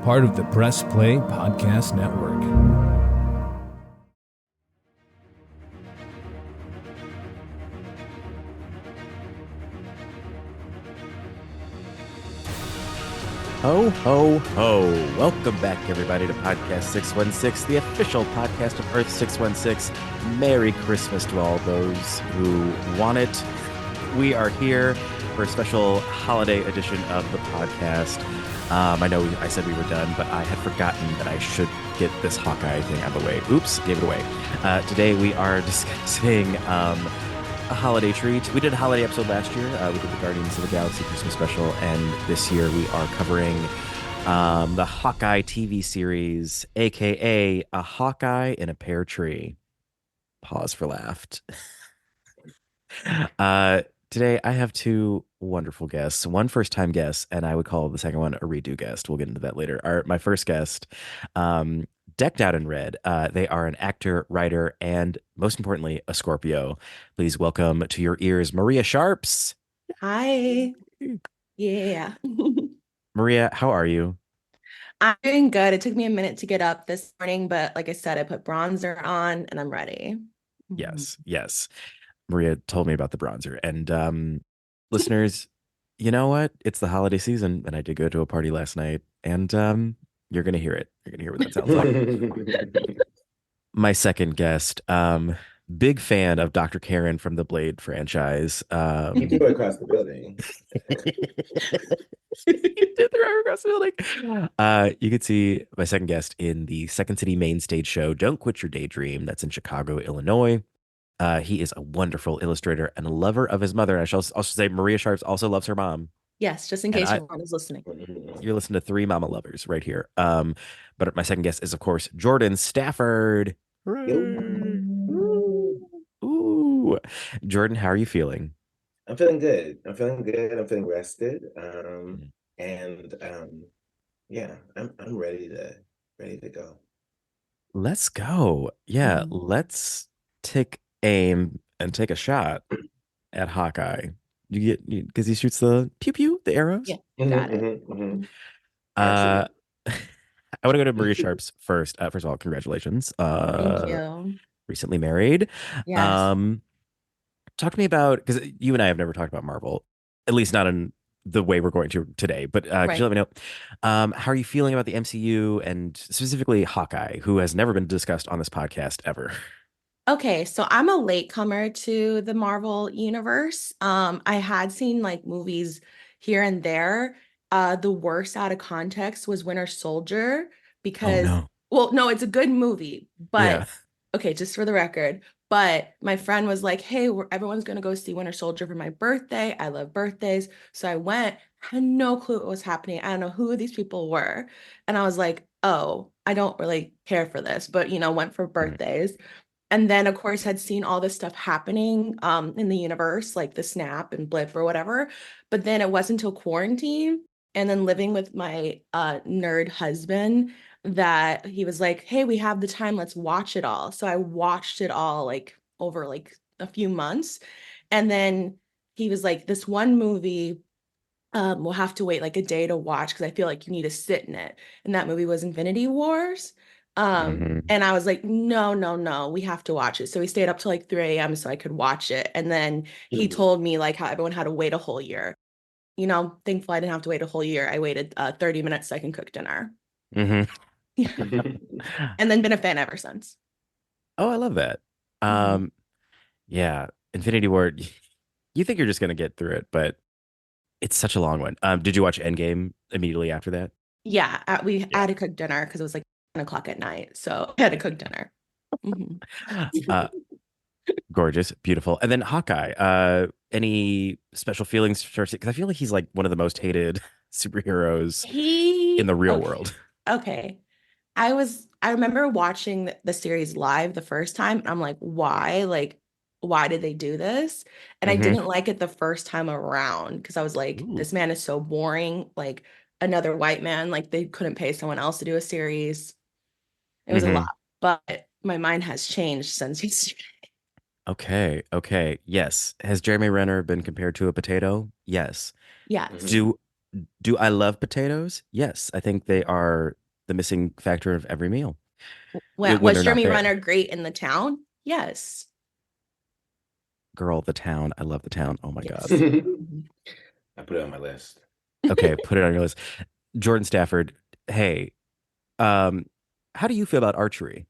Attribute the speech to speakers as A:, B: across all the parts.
A: part of the Press Play Podcast Network.
B: Ho, ho, ho. Welcome back, everybody, to Podcast 616, the official podcast of Earth 616. Merry Christmas to all those who want it. We are here for a special holiday edition of the podcast. I know I said we were done, but I had forgotten that I should get this Hawkeye thing out of the way. Oops, gave it away. Today we are discussing a holiday treat. We did a holiday episode last year. We did the Guardians of the Galaxy Christmas special, and this year we are covering the Hawkeye TV series, aka A Hawkeye in a Pear Tree. Pause for laughed. Today I have two wonderful guests. One first-time guest, and I would call the second one a redo guest. We'll get into that later. My first guest, decked out in red. They are an actor, writer, and most importantly, a Scorpio. Please welcome to your ears, Maria Sharps.
C: Hi. Yeah.
B: Maria, how are you?
C: I'm doing good. It took me a minute to get up this morning, but like I said, I put bronzer on and I'm ready.
B: Yes, yes. Maria told me about the bronzer. And listeners, you know what? It's the holiday season, and I did go to a party last night, and you're going to hear it. You're going to hear what that sounds like. My second guest, big fan of Dr. Karen from the Blade franchise.
D: You threw it across the building.
B: You did throw it across the building. You could see my second guest in the Second City main stage show, Don't Quit Your Daydream. That's in Chicago, Illinois. He is a wonderful illustrator and a lover of his mother. And I shall also say Maria Sharps also loves her mom.
C: Yes, just in case everyone is listening.
B: You're listening to three mama lovers right here. But my second guest is, of course, Jordan Stafford. Ooh. Jordan, how are you feeling?
D: I'm feeling good. I'm feeling rested. Yeah, I'm ready to go.
B: Let's go. Yeah, let's take aim and take a shot at Hawkeye. Because he shoots the pew pew, the arrows.
C: Yeah, got it.
B: I want to go to Maria Sharps first. First of all, congratulations.
C: Thank you.
B: Recently married.
C: Yes.
B: Talk to me about, because you and I have never talked about Marvel, at least not in the way we're going to today. But could you let me know, how are you feeling about the MCU and specifically Hawkeye, who has never been discussed on this podcast ever?
C: Okay, so I'm a latecomer to the Marvel universe. I had seen like movies here and there. The worst out of context was Winter Soldier because, well, no, it's a good movie, but okay, just for the record. But my friend was like, hey, everyone's going to go see Winter Soldier for my birthday. I love birthdays. So I went, had no clue what was happening. I don't know who these people were. And I was like, oh, I don't really care for this, but, went for birthdays. And then, of course, had seen all this stuff happening in the universe, like the snap and blip or whatever. But then it wasn't until quarantine and then living with my nerd husband that he was like, hey, we have the time, let's watch it all. So I watched it all like over like a few months. And then he was like, this one movie, we'll have to wait like a day to watch because I feel like you need to sit in it. And that movie was Infinity Wars. And I was like, no, we have to watch it. So we stayed up till like 3 a.m. so I could watch it. And then he told me like how everyone had to wait a whole year. Thankfully I didn't have to wait a whole year. I waited 30 minutes so I can cook dinner. And then been a fan ever since.
B: Oh, I love that. Yeah, Infinity War, you think you're just going to get through it, but it's such a long one. Did you watch Endgame immediately after that?
C: Yeah, I had to cook dinner because it was like 10 o'clock at night. So I had to cook dinner.
B: Gorgeous, beautiful. And then Hawkeye, any special feelings for, because I feel like he's like one of the most hated superheroes in the real world.
C: Okay. I remember watching the series live the first time. And I'm like, why? Like, why did they do this? And I didn't like it the first time around because I was like, this man is so boring. Like another white man, like they couldn't pay someone else to do a series. It was a lot, but my mind has changed since yesterday.
B: Okay. Yes. Has Jeremy Renner been compared to a potato? Yes.
C: Yes.
B: Do Do I love potatoes? Yes, I think they are the missing factor of every meal when
C: Was
B: they're not
C: Jeremy
B: there.
C: Renner great in the town? Yes.
B: Girl, the town. I love the town. Oh my God.
D: I
C: Mhm.
D: put it on my list.
B: Okay, put it on your list. Jordan Stafford. Hey, um, how do you feel about archery?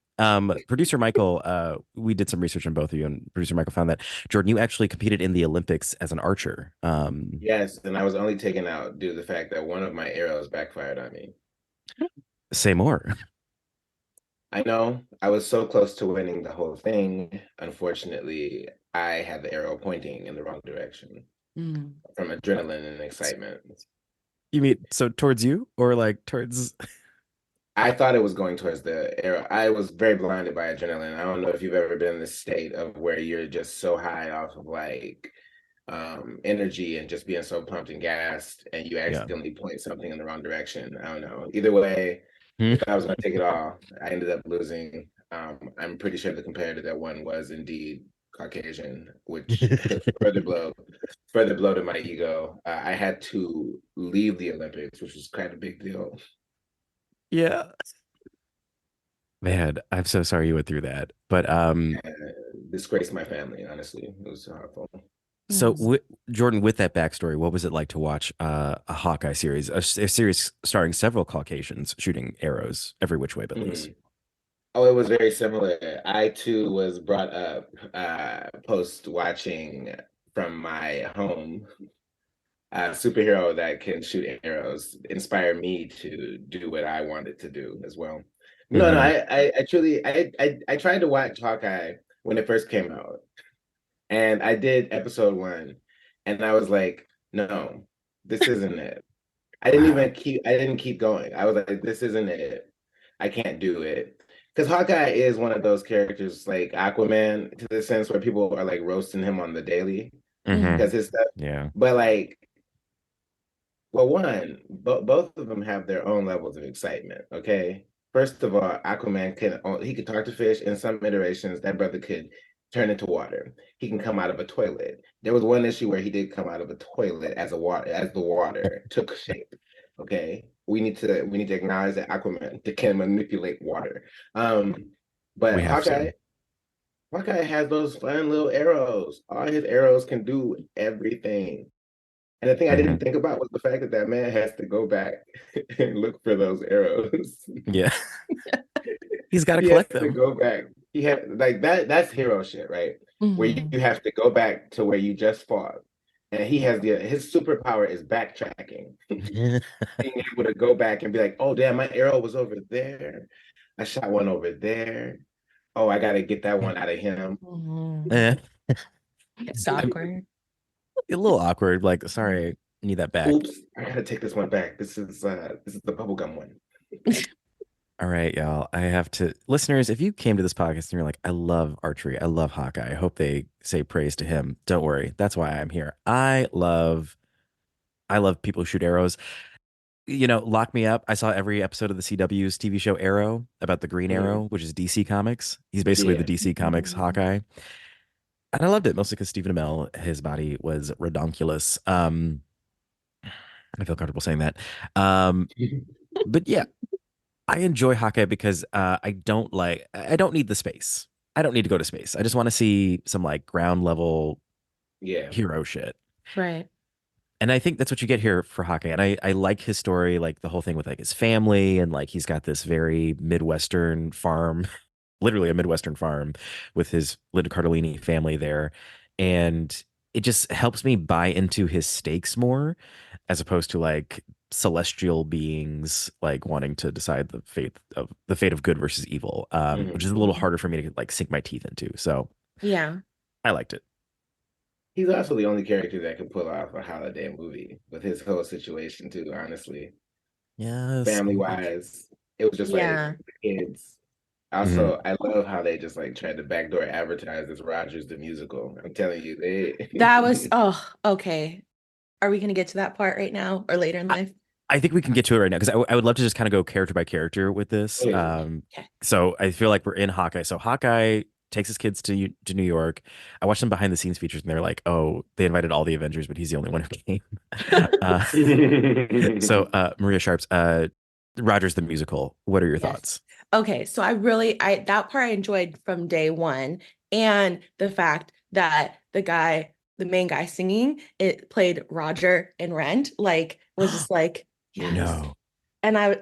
B: Producer Michael, we did some research on both of you, and producer Michael found that Jordan, you actually competed in the Olympics as an archer.
D: Yes, and I was only taken out due to the fact that one of my arrows backfired on me.
B: Say more.
D: I know I was so close to winning the whole thing. Unfortunately, I had the arrow pointing in the wrong direction
C: Mm.
D: from adrenaline and excitement.
B: You mean so towards you or like towards?
D: I thought it was going towards the arrow. I was very blinded by adrenaline. I don't know if you've ever been in this state of where you're just so high off of like energy and just being so pumped and gassed, and you
B: Yeah.
D: accidentally point something in the wrong direction. I don't know. Either way,
B: Hmm?
D: if I was going to take it all, I ended up losing. I'm pretty sure the competitor that won was indeed Caucasian, which further blow to my ego. I had to leave the Olympics, which was quite a big deal.
B: Yeah. Man, I'm so sorry you went through that. But
D: Disgraced my family, honestly. It was horrible.
B: so
C: Mm.
B: Jordan, with that backstory, what was it like to watch a Hawkeye series, a series starring several Caucasians shooting arrows every which way but loose?
D: Mhm. Oh, it was very similar. I too was brought up post watching from my home. A superhero that can shoot arrows inspired me to do what I wanted to do as well. No, no,
B: Hmm.
D: I truly I tried to watch Hawkeye when it first came out, and I did episode one, and I was like, no, this isn't it.
B: Wow.
D: I didn't keep going. I was like, this isn't it. I can't do it. Because Hawkeye is one of those characters like Aquaman to the sense where people are like roasting him on the daily
B: Hmm.
C: Mhm.
D: because his stuff.
B: Yeah.
D: But like, well, one, both of them have their own levels of excitement. Okay. First of all, Aquaman he could talk to fish. In some iterations, that brother could turn into water. He can come out of a toilet. There was one issue where he did come out of a toilet as the water took shape. Okay. We need to acknowledge that Aquaman can manipulate water.
B: We
D: But
B: have to.
D: Hawkeye has those fun little arrows. All his arrows can do everything. And the thing I
B: Hmm.
D: didn't think about was the fact that that man has to go back and look for those arrows.
B: Yeah. He's got to
D: He has
B: collect
D: to
B: them.
D: go back. He had like that's hero shit, right? Where
C: Mhm.
D: you have to go back to where you just fought. And he has his superpower is backtracking. Being able to go back and be like, oh damn, my arrow was over there. I shot one over there. Oh, I gotta get that one out of him.
C: Mhm.
B: Eh,
C: It's
B: I'm
C: awkward.
B: a little awkward. Like, sorry, I need that back.
D: Oops, I gotta take this one back. This is the bubblegum one.
B: All right, y'all. I have to, listeners, if you came to this podcast and you're like, I love archery, I love Hawkeye, I hope they say praise to him. Don't worry. That's why I'm here. I love people who shoot arrows. Lock Me Up. I saw every episode of the CW's TV show Arrow about the Green
D: Mhm.
B: Arrow, which is DC Comics. He's basically the
D: Yeah.
B: DC Comics
C: Mhm.
B: Hawkeye. And I loved it mostly because Stephen Amell, his body was redonkulous. I feel comfortable saying that. Um, but yeah, I enjoy Hawkeye because I don't need the space. I don't need to go to space. I just want to see some like ground level
D: Yeah.
B: hero shit.
C: Right.
B: And I think that's what you get here for Hawkeye. And I like his story, like the whole thing with like his family and like he's got this very Midwestern farm, literally a Midwestern farm with his Linda Cardellini family there. And it just helps me buy into his stakes more as opposed to like celestial beings like wanting to decide the fate of good versus evil, which
D: Mhm.
B: is a little
C: Mhm.
B: harder for me to like sink my teeth into. So
C: Yeah.
B: I liked it.
D: He's also the only character that can pull off a holiday movie with his whole situation too, honestly.
B: Yes.
D: Family
B: Oh my God.
D: wise, it was just like
C: Yeah.
D: the kids.
B: Mhm.
D: Also, I love how they just like tried to backdoor advertise this Rogers the musical. I'm telling you,
C: That was,
D: they
C: oh, okay. Are we going to get to that part right now or later in
B: I,
C: life?
B: I think we can get to it right now because I would love to just kind of go character by character with this.
D: please.
C: Okay.
B: So I feel like we're in Hawkeye. So Hawkeye takes his kids to New York. I watched some behind the scenes features, and they're like, "Oh, they invited all the Avengers, but he's the only one who came." uh, Maria Sharps, Rogers the musical. What are your
C: Yes.
B: thoughts?
C: Okay, so I that part I enjoyed from day one, and the fact that the main guy singing, it played Roger in Rent, like was just like, yes.
B: No.
C: And I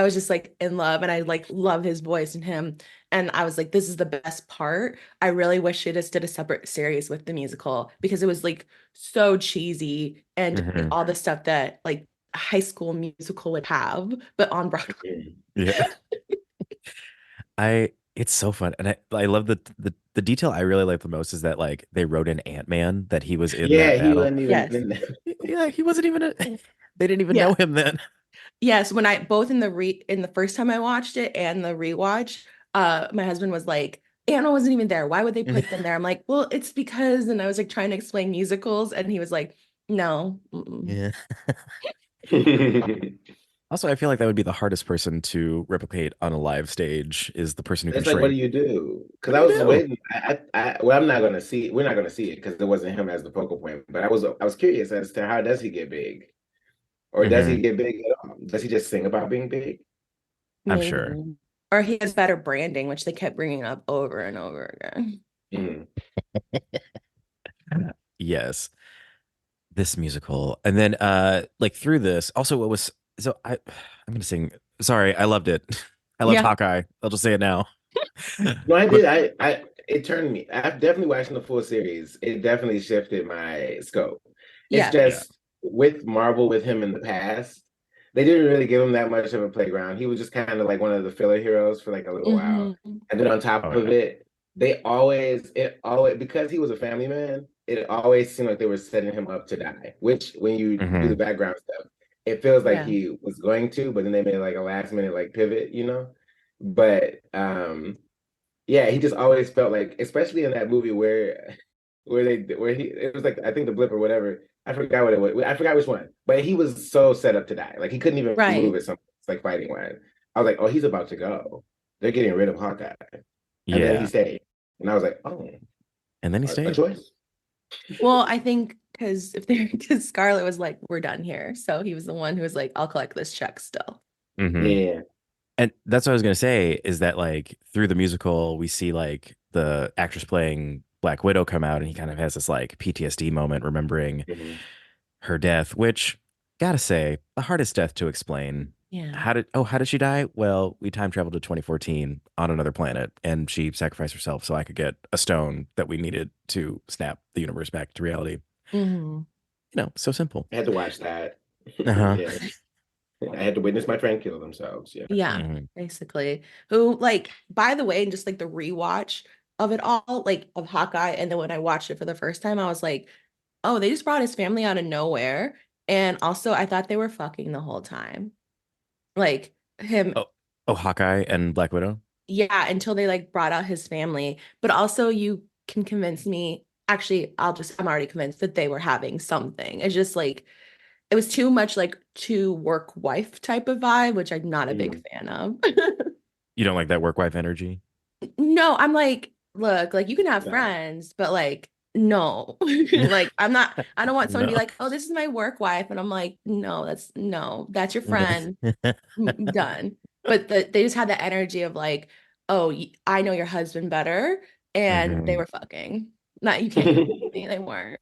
C: was just like in love, and I like love his voice and him. And I was like, this is the best part. I really wish it just did a separate series with the musical because it was like so cheesy and like,
B: Mhm.
C: all the stuff that like a high school musical would have, but on Broadway.
B: Yeah. It's so fun. And I love the detail I really like the most is that like they wrote in Ant-Man that he was in
D: Yeah,
B: that
D: he
B: battle.
D: wasn't even
C: Yes.
D: in there.
B: Yeah, he wasn't even they didn't even
C: Yeah.
B: know him then.
C: Yes, when I both in the first time I watched it and the rewatch, my husband was like, Anna wasn't even there. Why would they put them there? I'm like, well, it's because, and I was like trying to explain musicals, and he was like, no. Mm-mm.
B: Yeah. Also, I feel like that would be the hardest person to replicate on a live stage is the person who can
D: It's like, what do
B: shrink.
D: you do? Because
B: What do
D: I
B: you
D: was
B: do?
D: waiting. Well, I'm not gonna see. We're not gonna see it because it wasn't him as the focal point. But I was curious as to how does he get big, or does he
B: Hmm.
D: get big at all? Does he just sing about being big?
B: I'm sure.
C: Maybe. Or he has better branding, which they kept bringing up over and over again.
D: Mm.
B: Yes, this musical. And then like through this, also what was so I'm gonna sing. Sorry, I loved it. I loved
C: Yeah.
B: Hawkeye. I'll just say it now.
D: No, I
B: But
D: did. It turned me. I've definitely watched the full series. It definitely shifted my scope. It's
C: Yeah.
B: yeah.
D: just with Marvel, with him in the past, they didn't really give him that much of a playground. He was just kind of like one of the filler heroes for like a little while.
C: Hmm.
D: And then on top
B: Oh
D: of
B: yeah.
D: it, it always, because he was a family man, it always seemed like they were setting him up to die, which when you do the
B: Hmm.
D: background stuff, it feels like
C: Yeah.
D: he was going to, but then they made like a last minute like pivot, But yeah, he just always felt like, especially in that movie where he it was like I think the blip or whatever. I forgot what it was. I forgot which one. But he was so set up to die. Like he couldn't even move
C: Right.
D: at something. It's like fighting wise. I was like, oh, he's about to go. They're getting rid of Hawkeye. And then he
B: Yeah.
D: stayed. And I was like, oh,
B: And then he
D: a
B: stayed.
D: choice.
C: Well, I think because Scarlett was like, we're done here. So he was the one who was like, I'll collect this check still.
B: Hmm.
D: Yeah.
B: And that's what I was gonna say is that like through the musical, we see like the actress playing Black Widow come out, and he kind of has this like PTSD moment, remembering
D: Mhm.
B: her death, which gotta say, the hardest death to explain.
C: Yeah.
B: How did she die? Well, we time traveled to 2014 on another planet, and she sacrificed herself so I could get a stone that we needed to snap the universe back to reality.
C: Hmm.
B: So simple.
D: I had to watch that.
B: Uh-huh.
D: Yeah. I had to witness my friend kill themselves. Yeah.
C: Yeah,
B: Mhm.
C: basically. Who, like, by the way, just like the rewatch of it all, like of Hawkeye, and then when I watched it for the first time, I was like, oh, they just brought his family out of nowhere. And also, I thought they were fucking the whole time. Like him,
B: Oh, oh, Hawkeye and Black Widow.
C: yeah, until they like brought out his family. But also, you can convince me, actually, I'm already convinced that they were having something. It's just like, it was too much like to work wife type of vibe, which I'm not a big
D: Mhm.
C: fan of.
B: You don't like that work wife energy?
C: No, I'm like, look, like you can have
D: Nah.
C: friends, but like, no, like I don't want someone to be
B: No.
C: like, oh, this is my work wife. And I'm like, no, that's your friend. Done. But they just had the energy of like, oh, I know your husband better. And they
B: Mhm.
C: were fucking. Not, you can't convince me they weren't.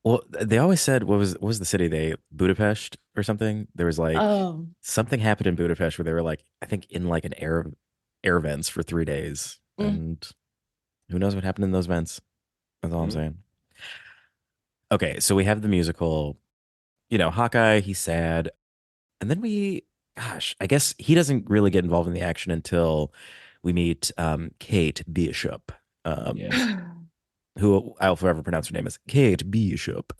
B: Well, they always said what was the city they Budapest or something? There was like
C: Oh,
B: something happened in Budapest where they were like I think in like an air vents for 3 days,
C: mm,
B: and who knows what happened in those vents? That's all I'm
D: Mhm.
B: saying. Okay, so we have the musical. Hawkeye. He's sad, and then gosh, I guess he doesn't really get involved in the action until we meet Kate Bishop,
D: Yeah.
B: um, who I'll forever pronounce her name as Kate Bishop.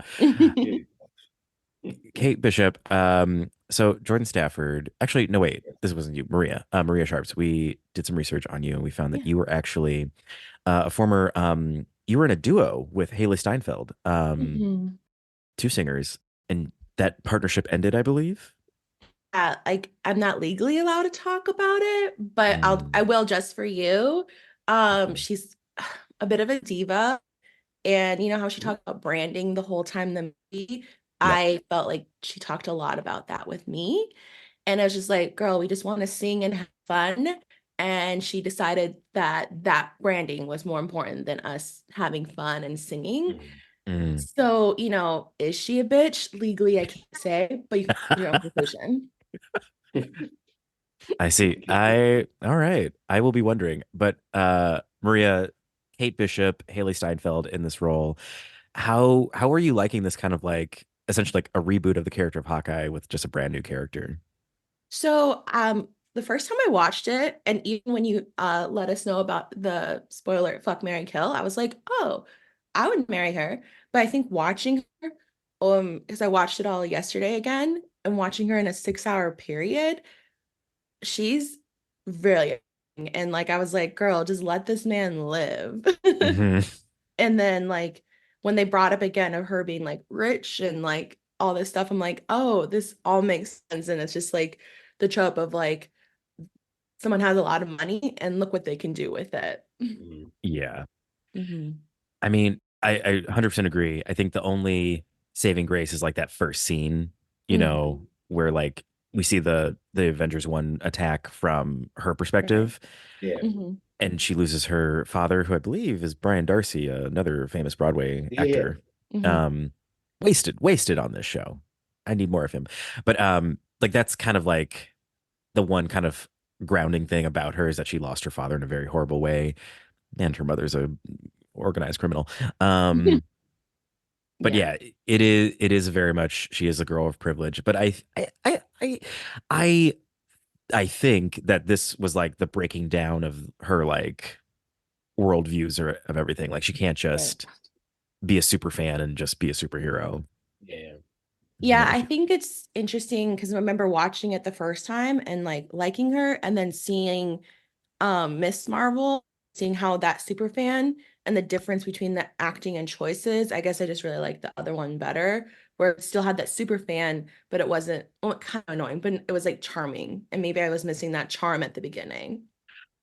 B: Kate Bishop. So Jordan Stafford. Actually, no, wait, this wasn't you, Maria. Maria Sharps. We did some research on you, and we found that
C: Yeah.
B: you were actually a former. You were in a duo with Haley Steinfeld,
C: Mhm.
B: two singers, and that partnership ended, I believe.
C: Like I'm not legally allowed to talk about it, but I
B: Mm,
C: will just for you.
B: okay.
C: She's a bit of a diva. And you know how she talked about branding the whole time in the movie?
B: Yep.
C: I felt like she talked a lot about that with me. And I was just like, girl, we just want to sing and have fun. And she decided that that branding was more important than us having fun and singing.
B: Mm.
C: So, you know, is she a bitch? Legally, I can't say, but you can make your own conclusion.
B: I see. All right. I will be wondering. But Maria, Kate Bishop, Haley Steinfeld in this role, how are you liking this kind of like essentially like a reboot of the character of Hawkeye with just a brand new character?
C: So, the first time I watched it, and even when you let us know about the spoiler, fuck, marry, kill, I was like, oh, I would marry her. But I think watching her, because I watched it all yesterday again, and watching her in a 6 hour period, she's really young. And like I was like, girl, just let this man live.
B: Hmm.
C: And then like when they brought up again of her being like rich and like all this stuff, I'm like, oh, this all makes sense. And it's just like the trope of like someone has a lot of money and look what they can do with it.
B: Yeah.
C: Mhm.
B: I mean, I 100% agree. I think the only saving grace is like that first scene,
C: Mhm.
B: where like we see the Avengers 1 attack from her
C: Right.
B: perspective,
D: Yeah.
C: Mhm.
B: and she loses her father, who I believe is Brian Darcy, another famous Broadway
D: Yeah.
B: actor.
C: Mhm.
B: Um, wasted on this show. I need more of him. But like that's kind of like the one kind of grounding thing about her is that she lost her father in a very horrible way, and her mother's a organized criminal. Um, but
C: Yeah.
B: yeah, it is very much she is a girl of privilege. But I I think that this was like the breaking down of her like worldviews or of everything. Like she can't
C: Right.
B: just be a super fan and just be a superhero.
D: Yeah.
C: Yeah, I
B: She,
C: think it's interesting because I remember watching it the first time and like liking her and then seeing Miss Marvel, seeing how that super fan and the difference between the acting and choices. I guess I just really like the other one better, where it still had that super fan, but it wasn't, well, kind of annoying, but it was like charming. And maybe I was missing that charm at the beginning.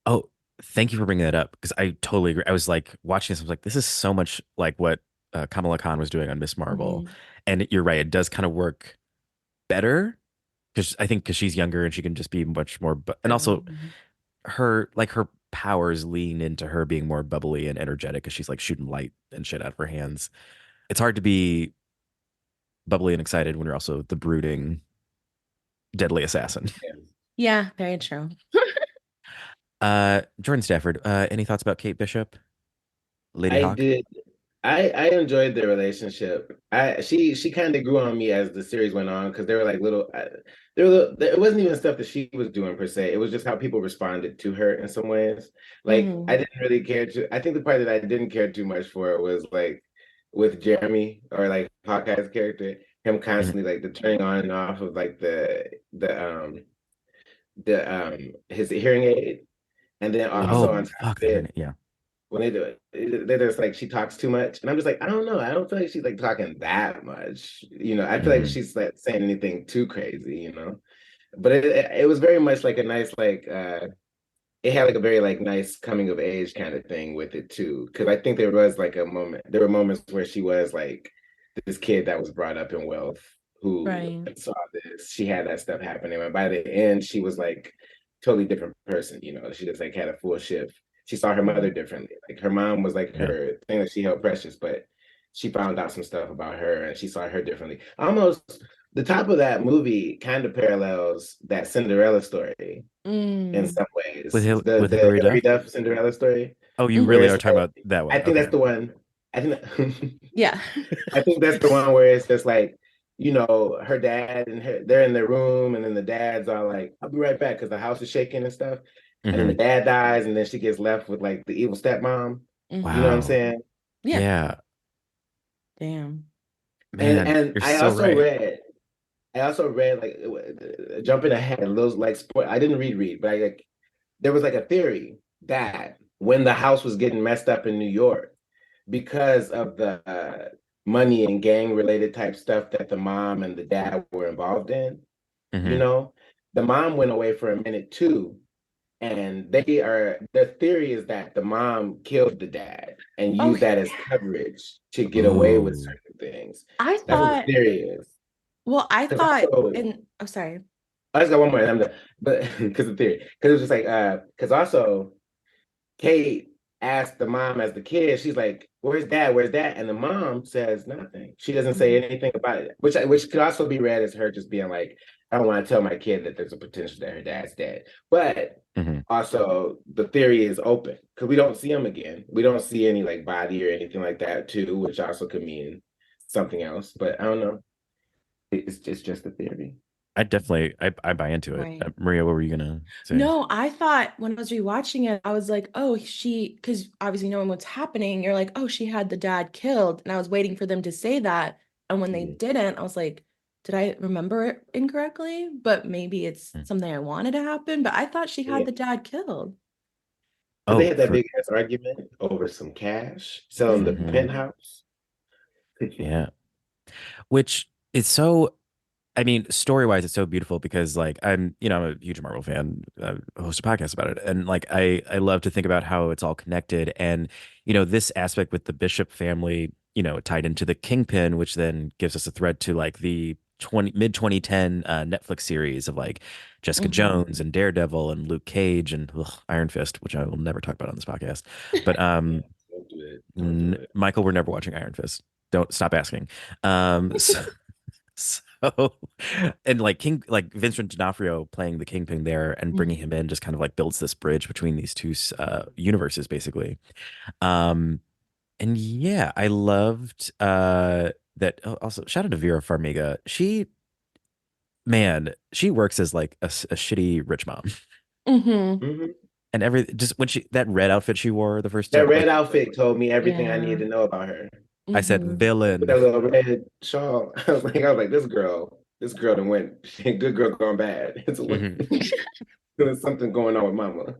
B: oh, thank you for bringing that up because I totally agree. I was like watching this, I was like, this is so much like what Kamala Khan was doing on Miss Marvel,
C: Mhm.
B: and you're right, it does kind of work better because I think because she's younger and she can just be much more, and also
C: Mhm.
B: her powers lean into her being more bubbly and energetic because she's like shooting light and shit out of her hands. It's hard to be bubbly and excited when you're also the brooding, deadly assassin.
D: Yeah.
C: Yeah, very true.
B: Jordan Stafford, any thoughts about Kate Bishop, Lady
D: I
B: Hawk?
D: did. I enjoyed their relationship. She kind of grew on me as the series went on because they were like little. There were it wasn't even stuff that she was doing per se. It was just how people responded to her in some ways. Like I
C: Mhm.
D: didn't really care to. I think the part that I didn't care too much for was like with Jeremy or like Hawkeye's character, him
B: Mhm.
D: constantly like the turning on and off of like the his hearing aid, and then also
B: Oh,
D: on top
B: fuck
D: of
B: the
D: it
B: hair. Yeah.
D: when they do it, they're just like she talks too much, and I'm just like, I don't know, I don't feel like she's like talking that much, I feel like
B: Hmm.
D: she's like saying anything too crazy. But it was very much like a nice like it had like a very like nice coming of age kind of thing with it too, because I think there were moments where she was like this kid that was brought up in wealth who
C: Right.
D: saw this, she had that stuff happening, and by the end she was like totally different person. She just like had a full shift. She saw her mother
C: Mhm.
D: differently. Like her mom was like
B: Yeah.
D: her thing that she held precious, but she found out some stuff about her and she saw her differently. Almost the top of that movie kind of parallels that Cinderella story in
C: Mm.
D: some
B: With
D: ways. The
B: with
D: the
B: Hilary
D: Hilary
B: Duff.
D: Duff Cinderella story,
B: Oh, you
D: where
B: really
C: Mhm.
D: it's
B: are talking
D: like
B: about that
D: I
B: one?
D: think that's
B: Okay.
D: the one. I think that,
C: Yeah.
D: I think that's the one where it's just like, her dad and they're in their room, and then the dad's all like, I'll be right back because the house is shaking and stuff. And then the
B: Hmm.
D: dad dies, and then she gets left with like the evil stepmom. You know what I'm
C: Mhm.
B: Wow.
D: saying?
C: Yeah.
B: Yeah,
C: Damn.
D: And
B: man,
D: and
B: you're
D: I
B: so
D: also
B: right.
D: read, like jumping ahead, those like I didn't read, but I like there was like a theory that when the house was getting messed up in New York because of the money and gang related type stuff that the mom and the dad were involved in, you
B: Hmm.
D: know, the mom went away for a minute too, and their theory is that the mom killed the dad and
C: Oh,
D: used that as coverage to get away with
B: Ooh.
D: certain things.
C: I
D: That's what the
C: thought,
D: theory is.
C: well, I
D: Because
C: thought
D: also,
C: in, oh, sorry.
D: I just got one more, and I'm done. But because the theory, because it was just like, because also Kate asked the mom as the kid, she's like, "Where's dad? Where's dad?" And the mom says nothing. She doesn't say
C: Mhm.
D: anything about it, which could also be read as her just being like, "I don't want to tell my kid that there's a potential that her dad's dead." But
B: Mhm.
D: also, the theory is open because we don't see him again. We don't see any like body or anything like that too, which also could mean something else. But I don't know. It's just a theory.
B: I buy into it.
C: Right.
B: Maria, what were you gonna say?
C: No, I thought when I was rewatching it, I was like, oh, because obviously knowing what's happening, you're like, oh, she had the dad killed. And I was waiting for them to say that. And when they
D: Mhm.
C: didn't, I was like, did I remember it incorrectly? But maybe it's
B: Mm.
C: something I wanted to happen. But I thought she had
D: Yeah,
C: the dad killed.
D: because they
B: Oh,
D: had that
B: for
D: big ass argument over some cash selling the
B: mhm.
C: Mhm.
D: penthouse.
B: Yeah. Which is so, I mean, story wise, it's so beautiful because like I'm a huge Marvel fan, host a podcast about it, and like I love to think about how it's all connected, and this aspect with the Bishop family, tied into the Kingpin, which then gives us a thread to like the 2010 Netflix series of like Jessica
C: Mhm.
B: Jones and Daredevil and Luke Cage and Iron Fist, which I will never talk about on this podcast, but
D: Yeah, don't do it. Don't do it.
B: Michael, we're never watching Iron Fist. Don't stop asking. So, so, and like like Vincent D'Onofrio playing the Kingpin there and bringing him
C: Mhm.
B: in just kind of like builds this bridge between these two universes, basically. Um, and yeah, I loved that. Also, shout out to Vera Farmiga. She works as like a shitty rich mom,
C: Mhm.
D: Mhm.
B: and just when she that red outfit she wore the first
D: That
B: time,
D: red
B: like
D: outfit told me everything I needed
C: Yeah.
D: to know about her.
B: I said,
C: Mhm.
D: With
B: villain.
D: that little red shawl, I was like, this girl done went good girl gone bad.
B: Mhm.
D: There's something going on with mama.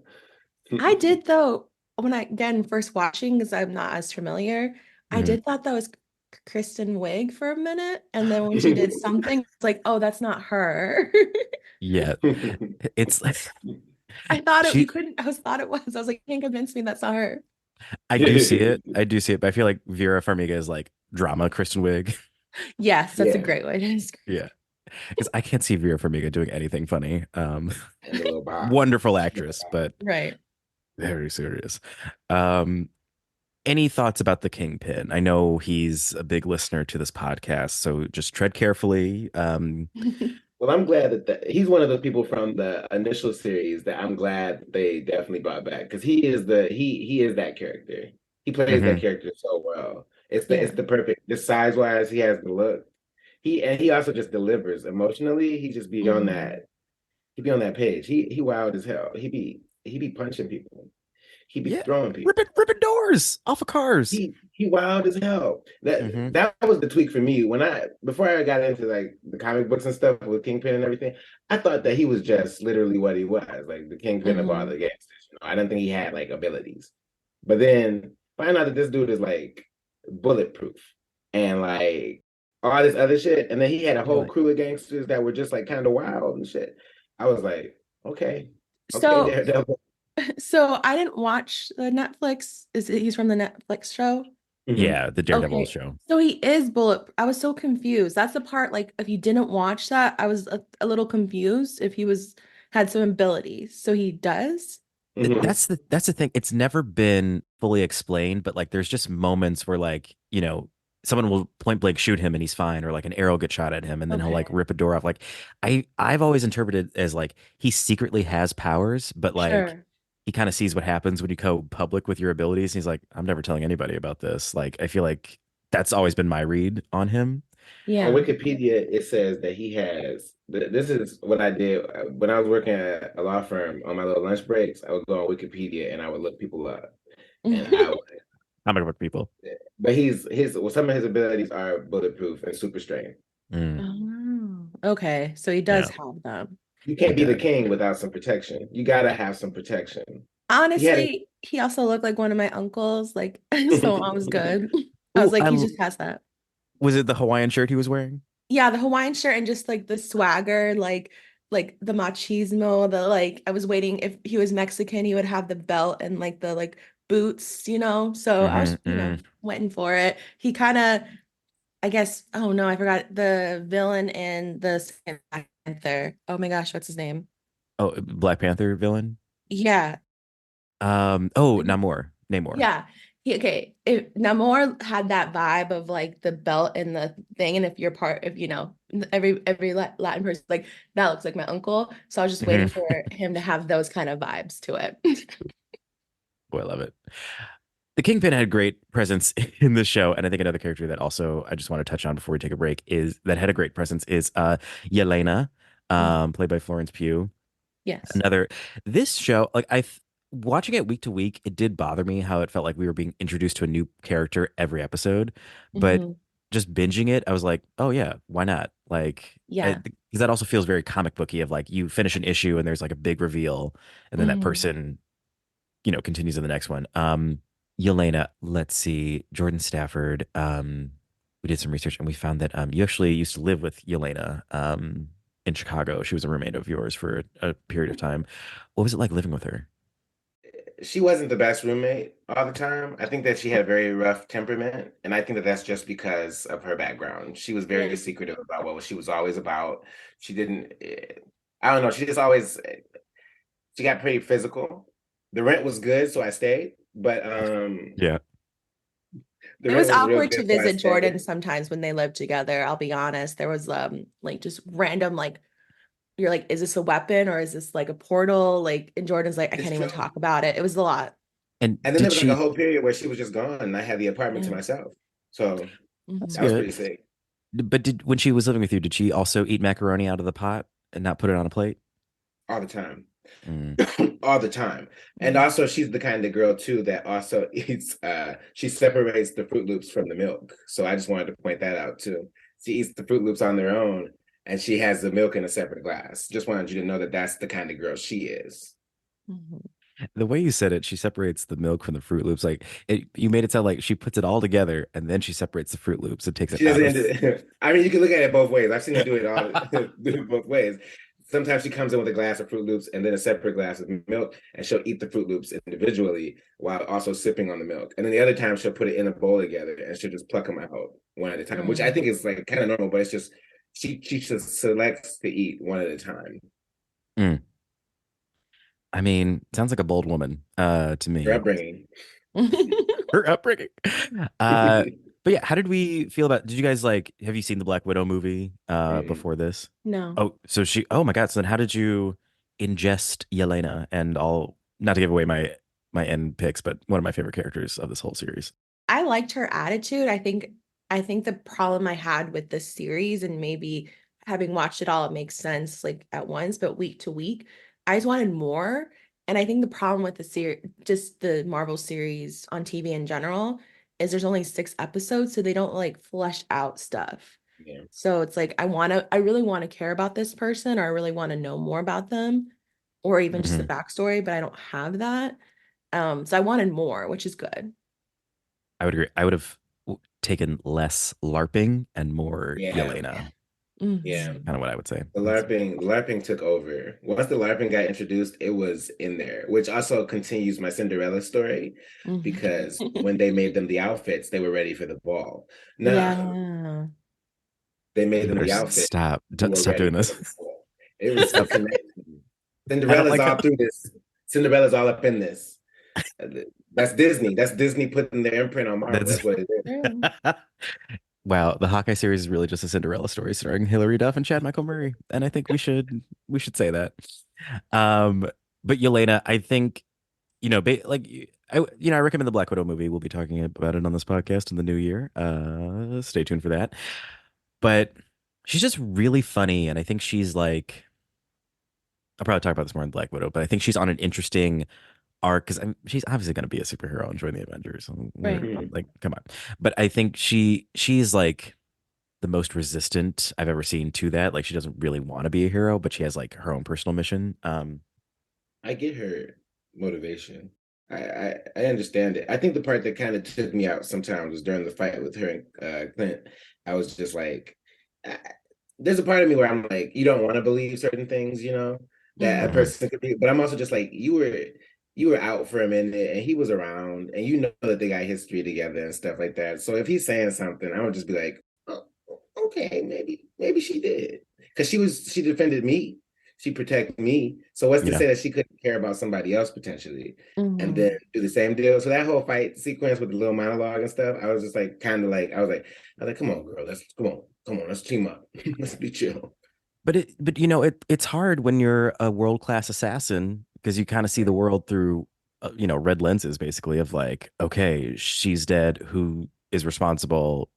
C: I did though, when I again first watching, because I'm not as familiar, I
B: Mhm.
C: did thought that was Kristen Wiig for a minute. And then when she did something, it's like, oh, that's not her.
B: Yeah, it's like
C: I thought it, you
B: she
C: couldn't, I was thought it was. I was like, can't convince me that's not her.
B: I do see it. I do see it, but I feel like Vera Farmiga is like drama Kristen Wiig.
C: Yes, that's a
D: Yeah,
C: great way to describe.
B: Yeah, because I can't see Vera Farmiga doing anything funny.
D: and the little bob.
B: Wonderful actress, but
C: Right.
B: very serious. Um, any thoughts about the Kingpin? I know he's a big listener to this podcast, so just tread carefully.
D: Well, I'm glad he's one of the people from the initial series that I'm glad they definitely brought back because he is that character. He plays that
B: Mhm.
D: character so well. It's
C: Yeah.
D: the perfect, just size wise, he has the look. He also just delivers emotionally. He just be on
C: Mhm.
D: that. He be on that page. He wild as hell. He be punching people. He be
B: Yeah,
D: throwing people.
B: ripping doors off of cars.
D: He wild as hell.
B: Hmm.
D: That was the tweak for me when I before I got into like the comic books and stuff with Kingpin and everything. I thought that he was just literally what he was, like the Kingpin of all
C: Mhm.
D: the gangsters. I didn't think he had like abilities. But then find out that this dude is like bulletproof and like all this other shit. And then he had a
C: You're
D: whole
C: like,
D: crew of gangsters that were just like kind of wild and shit. I was like, okay, okay,
C: so,
D: Daredevil.
C: so I didn't watch the Netflix. He's from the Netflix show?
D: Mhm.
B: Yeah, the Daredevil
C: Okay.
B: show.
C: So he is bullet. I was so confused. That's the part, like, if you didn't watch that, I was a little confused if he was had some abilities. So he does?
D: Mhm.
B: That's the thing. It's never been fully explained, but like there's just moments where like, someone will point blank shoot him and he's fine, or like an arrow gets shot at him and then he'll like
C: Okay.
B: rip a door off. Like I've always interpreted as like he secretly has powers, but like
C: Sure.
B: he kind of sees what happens when you go public with your abilities. And he's like, I'm never telling anybody about this. Like I feel like that's always been my read on him.
D: On
C: Yeah.
D: Wikipedia, it says that he has. This is what I did when I was working at a law firm. On my little lunch breaks, I would go on Wikipedia and I would look people up. And I would,
B: I'm gonna with people.
D: but some of his abilities are bulletproof and super strength.
B: Mm,
C: Oh, okay. So he does
B: yeah,
C: have them.
D: You
B: he
D: can't be the
B: does.
D: king without some protection. You gotta have some protection. He had a.
C: Honestly, he also looked like one of my uncles, like, so I was good. I was
B: Oh,
C: like, he just has that.
B: was it the Hawaiian shirt he was wearing?
C: Yeah, the Hawaiian shirt and just like the swagger, like like the machismo, the like I was waiting if he was Mexican, he would have the belt and like the like boots, you know. So I was, you know, waiting for it. He kind of, I guess, oh no, I forgot the villain in the second Black Panther. Oh my gosh, what's his name?
B: Oh, Black Panther villain.
C: Yeah.
B: Oh, Namor. Namor.
C: Yeah. Okay. If Namor had that vibe of like the belt and the thing, and if you're part of, you know, every Latin person like that looks like my uncle. So I was just waiting
B: Mhm.
C: for him to have those kind of vibes to it.
B: Boy, I love it. The Kingpin had great presence in the show, and I think another character that also I just want to touch on before we take a break is that had a great presence is Yelena, played by Florence Pugh.
C: Yes.
B: Another this show, like watching it week to week, it did bother me how it felt like we were being introduced to a new character every episode, but
C: Hmm.
B: just binging it, I was like, oh yeah, why not? Like,
C: Yeah.
B: because that also feels very comic booky of like you finish an issue and there's like a big reveal, and then that
C: Hmm.
B: person continues in the next one. Yelena, let's see, Jordan Stafford. We did some research and we found that you actually used to live with Yelena in Chicago. She was a roommate of yours for a period of time. What was it like living with her?
D: She wasn't the best roommate all the time. I think that she had a very rough temperament, and I think that that's just because of her background. She was
C: Yeah.
D: very secretive about what she was always about. She didn't, I don't know, she just always, she got pretty physical. The rent was good, so I stayed, but
B: Yeah.
D: the
C: It
D: rent
C: was
D: was real
C: awkward
D: good,
C: to
D: so I
C: visit Jordan
D: stayed.
C: sometimes when they lived together. I'll be honest. There was like just random like you're like, is this a weapon or is this like a portal? Like, and Jordan's like, I
D: It's
C: can't even
D: true.
C: talk about it. It was a lot.
B: And
D: And then there
B: did
D: was like a
B: she?
D: whole period where she was just gone, and I had the apartment to
C: Yeah.
D: myself. So
B: That's
C: Hmm.
D: that was
B: good.
D: pretty sick
B: But did when she was living with you, did she also eat macaroni out of the pot and not put it on a plate?
D: all the time.
B: Mm.
D: All the time. And
C: Hmm.
D: also she's the kind of girl too that also eats she separates the Fruit Loops from the milk. So I just wanted to point that out too. She eats the Fruit Loops on their own and she has the milk in a separate glass. Just wanted you to know that that's the kind of girl she is.
C: Hmm.
B: The way you said it, she separates the milk from the Fruit Loops. Like you made it sound like she puts it all together and then she separates the Fruit Loops and takes it
D: She
B: out
D: doesn't
B: of.
D: end it. I mean, you can look at it both ways. I've seen her do it all do it both ways. Sometimes she comes in with a glass of Fruit Loops and then a separate glass of milk, and she'll eat the Fruit Loops individually while also sipping on the milk. And then the other time she'll put it in a bowl together and she'll just pluck them out one at a time, which I think is like kind of normal, but it's just she just selects to eat one at a time.
B: Mm. I mean, sounds like a bold woman to
D: Her
B: me.
D: upbringing.
B: Her upbringing. Uh, but yeah, how did we feel about? Did you guys like? Have you seen the Black Widow movie
D: Mm-mm.
B: before this?
C: No.
B: Oh, so she. Oh my God. So then, how did you ingest Yelena and all? Not to give away my end picks, but one of my favorite characters of this whole series.
C: I liked her attitude. I think the problem I had with this series and maybe having watched it all, it makes sense like at once, but week to week, I just wanted more. And I think the problem with the series, just the Marvel series on TV in general, is there's only 6 episodes, so they don't like flesh out stuff.
D: Yeah.
C: So it's like I really want to care about this person, or I really want to know more about them, or even just the
B: Mhm.
C: backstory, but I don't have that. So I wanted more, which is good.
B: I would agree. I would have taken less LARPing and more
D: Yeah.
B: Yelena. That's
D: Yeah.
C: Mhm.
B: kind of what I would say.
D: The LARPing took over. Once the LARPing got introduced, it was in there, which also continues my Cinderella story
C: Mhm.
D: because when they made them the outfits, they were ready for the ball. No,
C: Yeah.
D: they made
B: You
D: them
B: better
D: the outfit.
B: stop.
D: They were
B: Stop
D: ready
B: doing
D: for the
B: this.
D: ball. It was a connection.
B: I don't
D: Cinderella's
B: like how.
D: all through this. Cinderella's all up in this. That's Disney. That's Disney putting their imprint on Marvel.
B: That's
D: That's what it is.
C: True.
B: wow. The Hawkeye series is really just a Cinderella story starring Hilary Duff and Chad Michael Murray, and I think we should say that. Um, but Yelena, I think like I recommend the Black Widow movie. We'll be talking about it on this podcast in the new year. Stay tuned for that. But she's just really funny, and I think she's like I'll probably talk about this more in Black Widow, but I think she's on an interesting arc because she's obviously going to be a superhero and join the Avengers.
C: Right.
D: Mhm.
B: Like, come on. But I think she's like the most resistant I've ever seen to that. Like, she doesn't really want to be a hero, but she has like her own personal mission.
D: I get her motivation. I understand it. I think the part that kind of took me out sometimes was during the fight with her and Clint. I was just like, there's a part of me where I'm like, you don't want to believe certain things, that a
C: Mhm.
B: Mhm.
D: person could be, but I'm also just like, you were out for a minute and he was around and you know that they got history together and stuff like that. So if he's saying something, I would just be like, oh, okay, maybe she did. Because she defended me. She protected me. So what's to
B: Yeah.
D: say that she couldn't care about somebody else potentially and then
C: Mhm.
D: do the same deal? So that whole fight sequence with the little monologue and stuff, I was just like kind of like I was like, come on, girl, come on, let's team up. Let's be chill.
B: But it's hard when you're a world-class assassin because you kind of see the world through red lenses basically of like, okay, she's dead, who is responsible?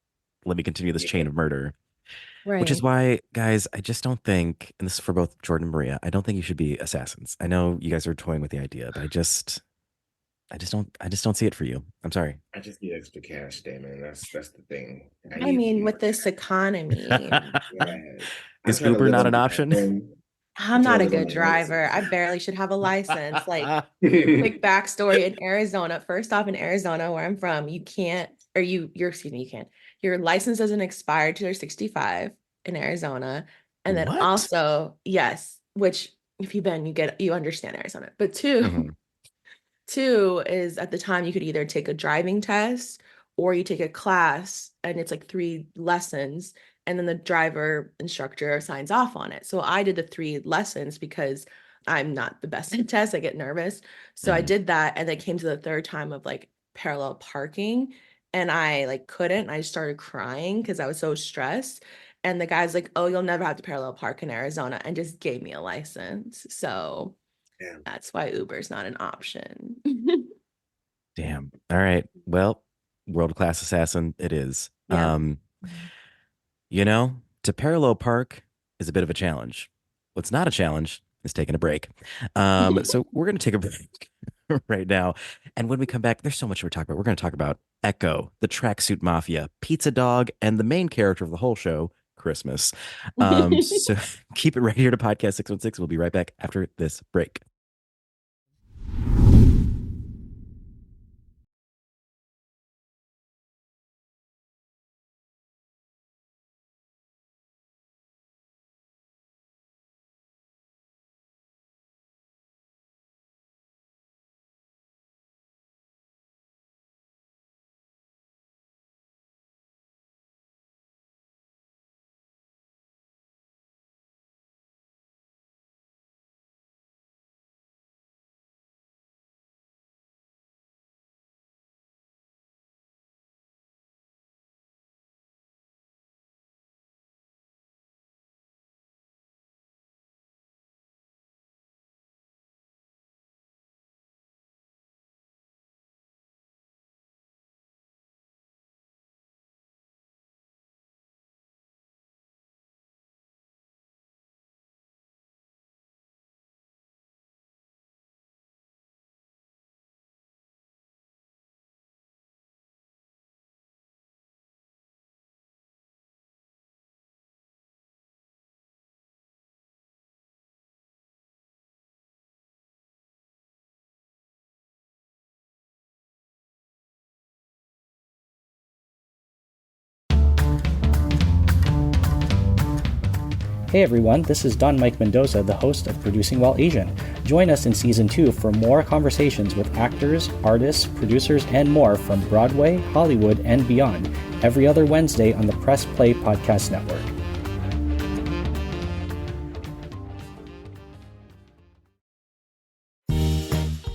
B: Let me continue this chain
D: Yeah.
B: of murder. Which is
C: Right.
B: why, guys, I just don't think, and this is for both Jordan and Maria, I don't think you should be assassins. I know you guys are toying with the idea, but I just don't see it for you. I'm sorry.
D: I just need extra cash, Damon. That's the thing. I
C: I
D: need
C: mean,
D: more
C: with this
D: cash.
C: economy,
D: Yeah. I'm
B: Is
D: trying to
B: Uber
D: live
B: not
D: on
B: an
D: my
B: option?
D: own. I'm
C: I'm
D: trying
C: not
D: to
C: a
D: live on
C: good
D: my own
C: driver. I
D: time.
C: barely should have a license. Like, quick backstory in Arizona. First off, in Arizona, where I'm from, you can't, or excuse me, you can't. Your license doesn't expire till you're 65 in Arizona. And then
B: What?
C: also, yes, which if you've been, you understand Arizona. But two,
B: Hmm.
C: two is at the time you could either take a driving test or you take a class and it's like 3 lessons and then the driver instructor signs off on it. So I did the 3 lessons because I'm not the best at tests. I get nervous. So I
B: Hmm.
C: did that and then came to the third time of like parallel parking and I like couldn't. I just started crying because I was so stressed. And the guy's like, "Oh, you'll never have to parallel park in Arizona," and just gave me a license. So
D: Yeah.
C: that's why Uber's not an option.
B: Damn. All right. Well, world-class assassin it is.
C: Yep.
B: To parallel park is a bit of a challenge. What's not a challenge is taking a break. So we're going to take a break right now. And when we come back, there's so much we're talking about. We're going to talk about Echo, the tracksuit mafia, Pizza Dog, and the main character of the whole show, Christmas. So keep it right here to Podcast 616. We'll be right back after this break.
E: Hey everyone, this is Don Mike Mendoza, the host of Producing While Asian. Join us in Season 2 for more conversations with actors, artists, producers, and more from Broadway, Hollywood, and beyond, every other Wednesday on the Press Play Podcast Network.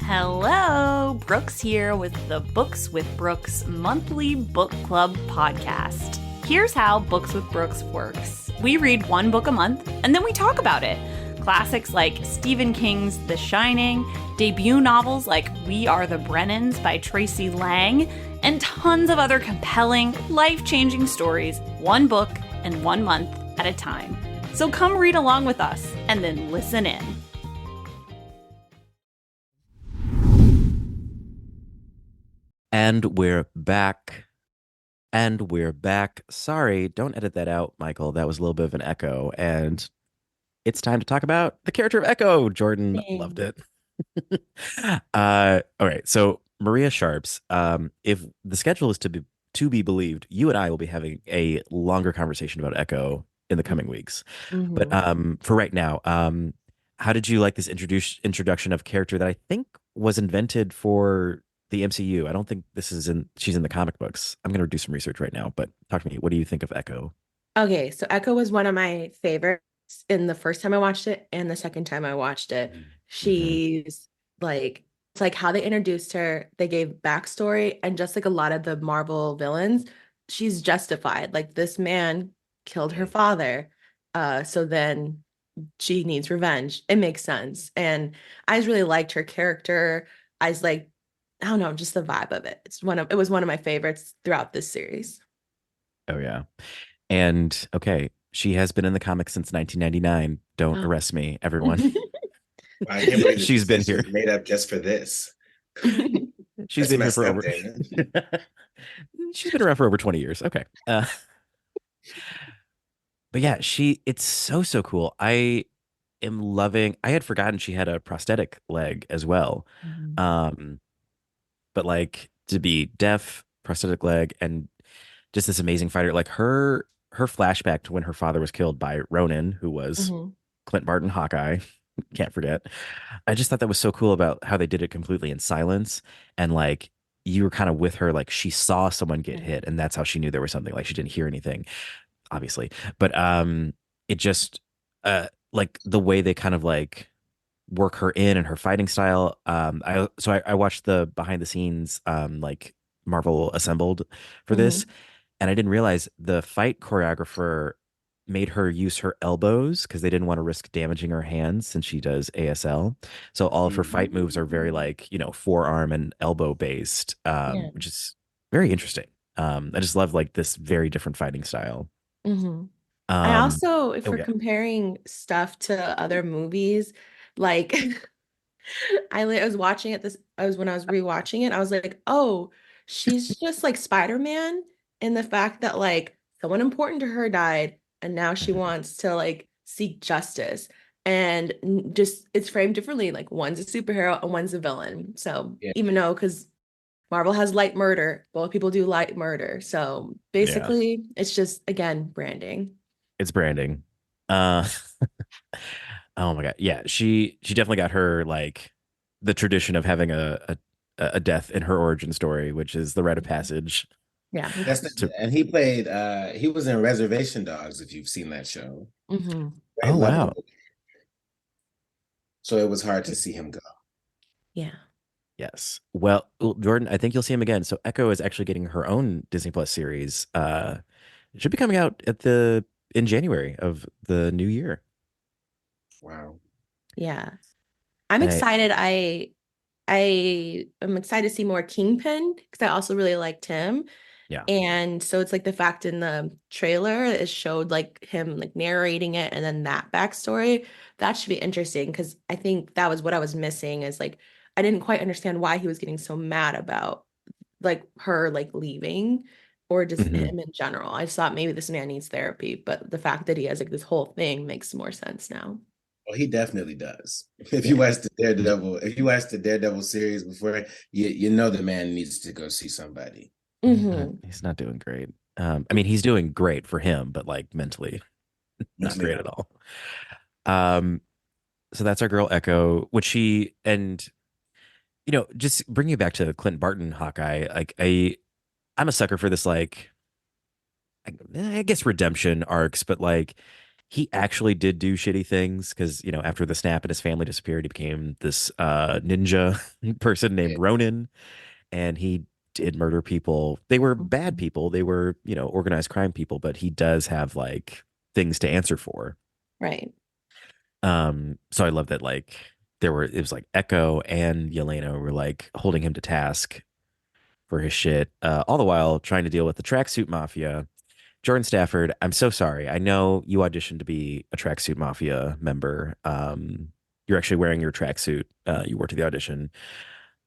F: Hello, Brooks here with the Books with Brooks monthly book club podcast. Here's how Books with Brooks works. We read one book a month and then we talk about it. Classics like Stephen King's The Shining, debut novels like We Are the Brennans by Tracy Lang, and tons of other compelling, life-changing stories, one book and 1 month at a time. So come read along with us and then listen in.
B: And we're back. And we're back. Sorry, don't edit that out, Michael. That was a little bit of an echo. And it's time to talk about the character of Echo. Jordan loved
C: Dang.
B: it. All right. So Maria Sharps, if the schedule is to be believed, you and I will be having a longer conversation about Echo in the coming weeks. But
C: Mhm.
B: for right now, how did you like this introduction of character that I think was invented for the MCU? I don't think she's in the comic books. I'm gonna do some research right now, but talk to me. What do you think of Echo?
C: Okay, so Echo was one of my favorites in the first time I watched it and the second time I watched it.
B: Hmm.
C: She's like, it's like how they introduced her, they gave backstory, and just like a lot of the Marvel villains, she's justified. Like this man killed her father. So then she needs revenge. It makes sense. And I just really liked her character. I was like, I don't know, just the vibe of it. It was one of my favorites throughout this series.
B: Oh yeah. And okay, she has been in the comics since 1999. Don't
C: Oh.
B: arrest me, everyone.
D: I can't believe that
B: She's
D: you
B: been
D: said she
B: here.
D: was made up just for this.
B: She's
D: That's
B: been here
D: messed
B: for
D: up,
B: over.
D: Damon.
B: She's been around for over 20 years. Okay. But yeah, it's so cool. I am loving. I had forgotten she had a prosthetic leg as well.
C: Mhm.
B: Um, but like to be deaf, prosthetic leg, and just this amazing fighter. Like her flashback to when her father was killed by Ronan, who was
C: Mhm.
B: Clint Barton Hawkeye. Can't forget. I just thought that was so cool about how they did it completely in silence, and like you were kind of with her, like she saw someone get
C: Yeah.
B: hit, and that's how she knew there was something. Like she didn't hear anything, obviously, but it just like the way they kind of like work her in and her fighting style. I watched the behind the scenes like Marvel assembled for this,
C: Mhm.
B: and I didn't realize the fight choreographer made her use her elbows because they didn't want to risk damaging her hands since she does ASL. So all of her fight moves are very
C: Mm.
B: like, forearm and elbow based,
C: Yeah.
B: which is very interesting. I just love like this very different fighting style.
C: Mhm. I
B: Um,
C: also, if
B: oh
C: we're
B: yeah.
C: comparing stuff to other movies, like I was watching it I was when I was rewatching it, I was like, oh, she's just like Spider-Man in the fact that like someone important to her died and now she
B: Mhm.
C: wants to like seek justice. And just it's framed differently. Like one's a superhero and one's a villain. So
D: Yeah.
C: even though because Marvel has light murder, both people do light murder. So
B: Yeah,
C: basically it's just again branding.
B: it's branding. Uh, oh my God. Yeah, she definitely got her like the tradition of having a death in her origin story, which is the rite of
C: Mhm.
B: passage
C: Yeah.
B: to.
D: And he played he was in Reservation Dogs, if you've seen that show.
C: Hmm.
D: Very
B: Oh wow.
D: lovable. So it was hard to see him go.
C: Yeah.
B: Yes. Well, Jordan, I think you'll see him again. So Echo is actually getting her own Disney Plus series. It should be coming out in January of the new year.
D: Wow.
C: Yeah. I'm
B: And
C: excited. I am excited to see more Kingpin because I also really liked him.
B: yeah.
C: And so it's like the fact in the trailer it showed like him like narrating it and then that backstory. That should be interesting because I think that was what I was missing is like I didn't quite understand why he was getting so mad about like her like leaving or just
B: Mhm.
C: him in general. I just thought maybe this man needs therapy, but the fact that he has like this whole thing makes more sense now.
D: Well, he definitely does.
C: Yeah.
D: If you watch the Daredevil series before, you know the man needs to go see somebody.
C: Hmm.
B: He's not doing great. I mean, he's doing great for him, but like mentally, not
D: Mentally
B: great at
D: not.
B: all. Um, so that's our girl Echo, which she and just bring you back to Clint Barton Hawkeye. Like I'm a sucker for this like I guess redemption arcs, but like he actually did do shitty things because after the snap and his family disappeared, he became this ninja person
D: Yeah.
B: named Ronin, and he did murder people. They were bad
C: Hmm.
B: people. They were organized crime people, but he does have like things to answer for.
C: Right.
B: So I love that like it was like Echo and Yelena were like holding him to task for his shit, all the while trying to deal with the tracksuit mafia. Jordan Stafford, I'm so sorry. I know you auditioned to be a tracksuit mafia member. You're actually wearing your tracksuit. You wore to the audition.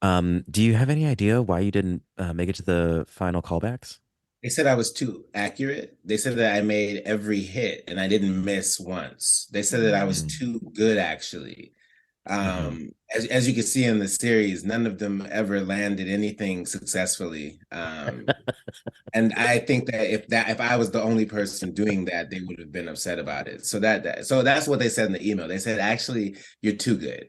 B: Do you have any idea why you didn't make it to the final callbacks?
D: They said I was too accurate. They said that I made every hit and I didn't miss once. They said that I was
C: Mhm.
B: Mm.
D: too good, actually. As you can see in the series, none of them ever landed anything successfully. And I think that if I was the only person doing that, they would have been upset about it. So that's what they said in the email. They said, actually, you're too good.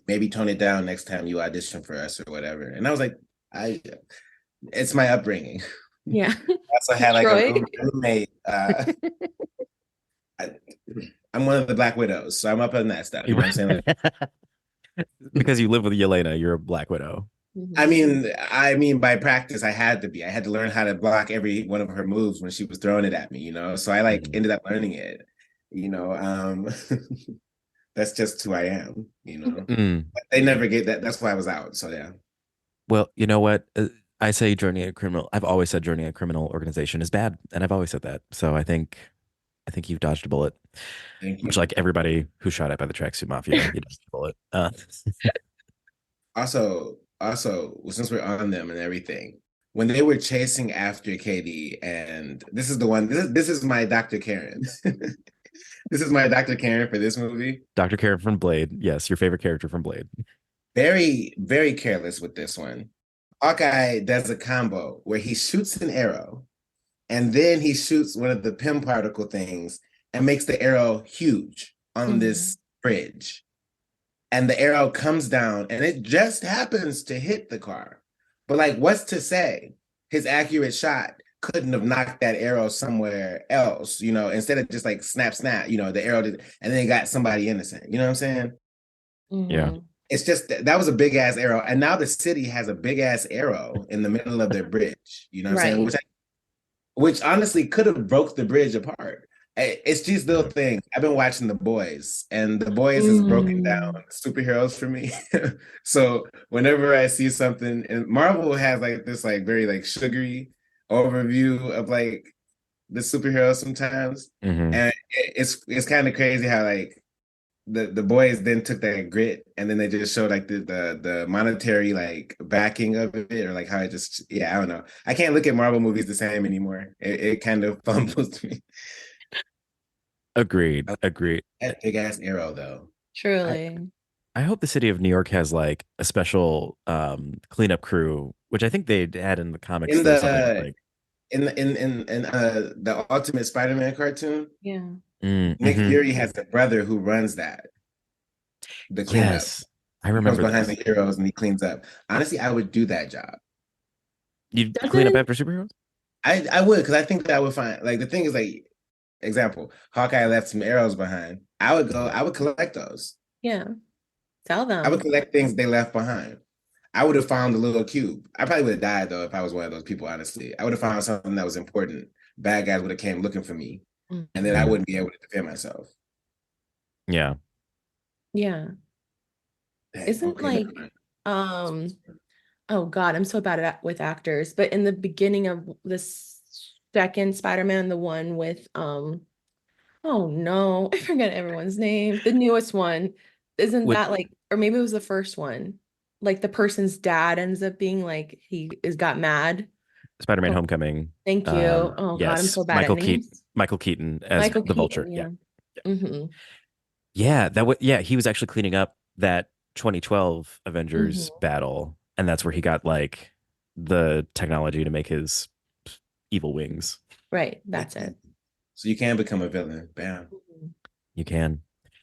D: Maybe tone it down next time you audition for us or whatever. And I was like, it's my upbringing.
C: Yeah.
D: I also had like a
C: Detroit.
D: roommate. I'm one of the Black Widows, so I'm up on that stuff. You know what I'm saying?
B: Because you live with Yelena, you're a Black Widow.
D: I mean, by practice, I had to be. I had to learn how to block every one of her moves when she was throwing it at me. You know, so I like ended up learning it. You know, that's just who I am. You know, but they never get that. That's why I was out. So yeah.
B: Well, you know what? I say joining a criminal. I've always said joining a criminal organization is bad, and I've always said that. So I think you've dodged a bullet.
D: Thank you.
B: Much like everybody who shot at by the tracksuit mafia, you dodged a bullet.
D: Also, since we're on them and everything, when they were chasing after Katie, and this is the one. This is my Dr. Karen. This is my Dr. Karen for this movie.
B: Dr. Karen from Blade. Yes, your favorite character from Blade.
D: Very, very careless with this one. Hawkeye does a combo where he shoots an arrow and then he shoots one of the Pym particle things and makes the arrow huge on this bridge. And the arrow comes down and it just happens to hit the car. But like, what's to say his accurate shot couldn't have knocked that arrow somewhere else, you know, instead of just like snap, you know, the arrow did, and then it got somebody innocent. You know what I'm saying?
B: Yeah.
D: It's just that was a big ass arrow, and now the city has a big ass arrow in the middle of their bridge. You know what I'm saying? Which honestly could have broke the bridge apart. It's these little things. I've been watching The Boys, and The Boys has broken down superheroes for me. So whenever I see something, and Marvel has like this like very like sugary overview of like the superheroes sometimes, and it's kind of crazy how like the Boys then took that grit and then they just showed like the monetary like backing of it, or like how it just I don't know. I can't look at Marvel movies the same anymore. It kind of fumbles me.
B: Agreed.
D: That big ass arrow though.
C: Truly.
B: I hope the city of New York has like a special cleanup crew, which I think they had in the comics.
D: In the Ultimate Spider-Man cartoon.
C: Yeah.
D: Nick Fury has a brother who runs that. The cleanup. Yes,
B: I remember.
D: He goes behind the heroes and he cleans up. Honestly, I would do that job.
B: You'd clean up after superheroes?
D: I would, because I think that I would find, like, the thing is, like, example, Hawkeye left some arrows behind. I would collect those.
C: Yeah. Tell them.
D: I would collect things they left behind. I would have found a little cube. I probably would have died though if I was one of those people, honestly. I would have found something that was important. Bad guys would have came looking for me. And then I wouldn't be able to defend myself.
B: Yeah.
C: Yeah. Isn't like oh God, I'm so bad with actors, but in the beginning of the second Spider-Man, the one with oh no, I forget everyone's name. The newest one. Isn't that like, or maybe it was the first one. Like the person's dad ends up being like got mad.
B: Spider-Man Homecoming.
C: Thank you. Oh yes. God, I'm so bad at names.
B: Michael Keaton as the Vulture. Yeah. Yeah, he was actually cleaning up that 2012 Avengers battle, and that's where he got like the technology to make his evil wings.
C: Right, that's it.
D: So you can become a villain. Bam.
B: You can.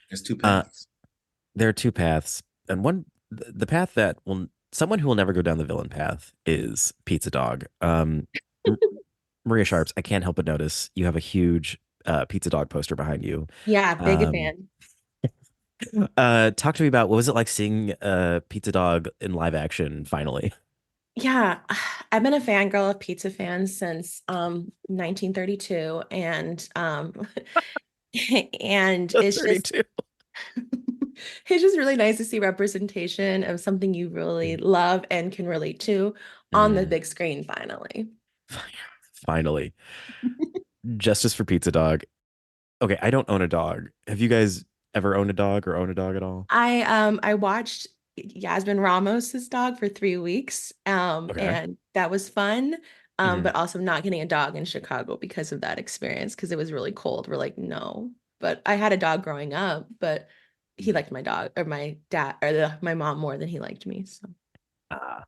D: There's two paths.
B: There are two paths, and the path that someone who will never go down the villain path is Pizza Dog. Maria Sharps, I can't help but notice you have a huge Pizza Dog poster behind you.
C: Yeah, big fan.
B: Talk to me about what was it like seeing Pizza Dog in live action finally?
C: Yeah, I've been a fangirl of pizza fans since 1932, and and it's 32. It's just really nice to see representation of something you really love and can relate to on the big screen finally.
B: Finally. Justice for Pizza Dog. Okay, I don't own a dog. Have you guys ever owned a dog or own a dog at all?
C: I watched Yasmin Ramos's dog for 3 weeks. And that was fun. But also not getting a dog in Chicago because of that experience, because it was really cold. We're like, no. But I had a dog growing up, but he liked my dog or my dad or my mom more than he liked me. So
B: Uh,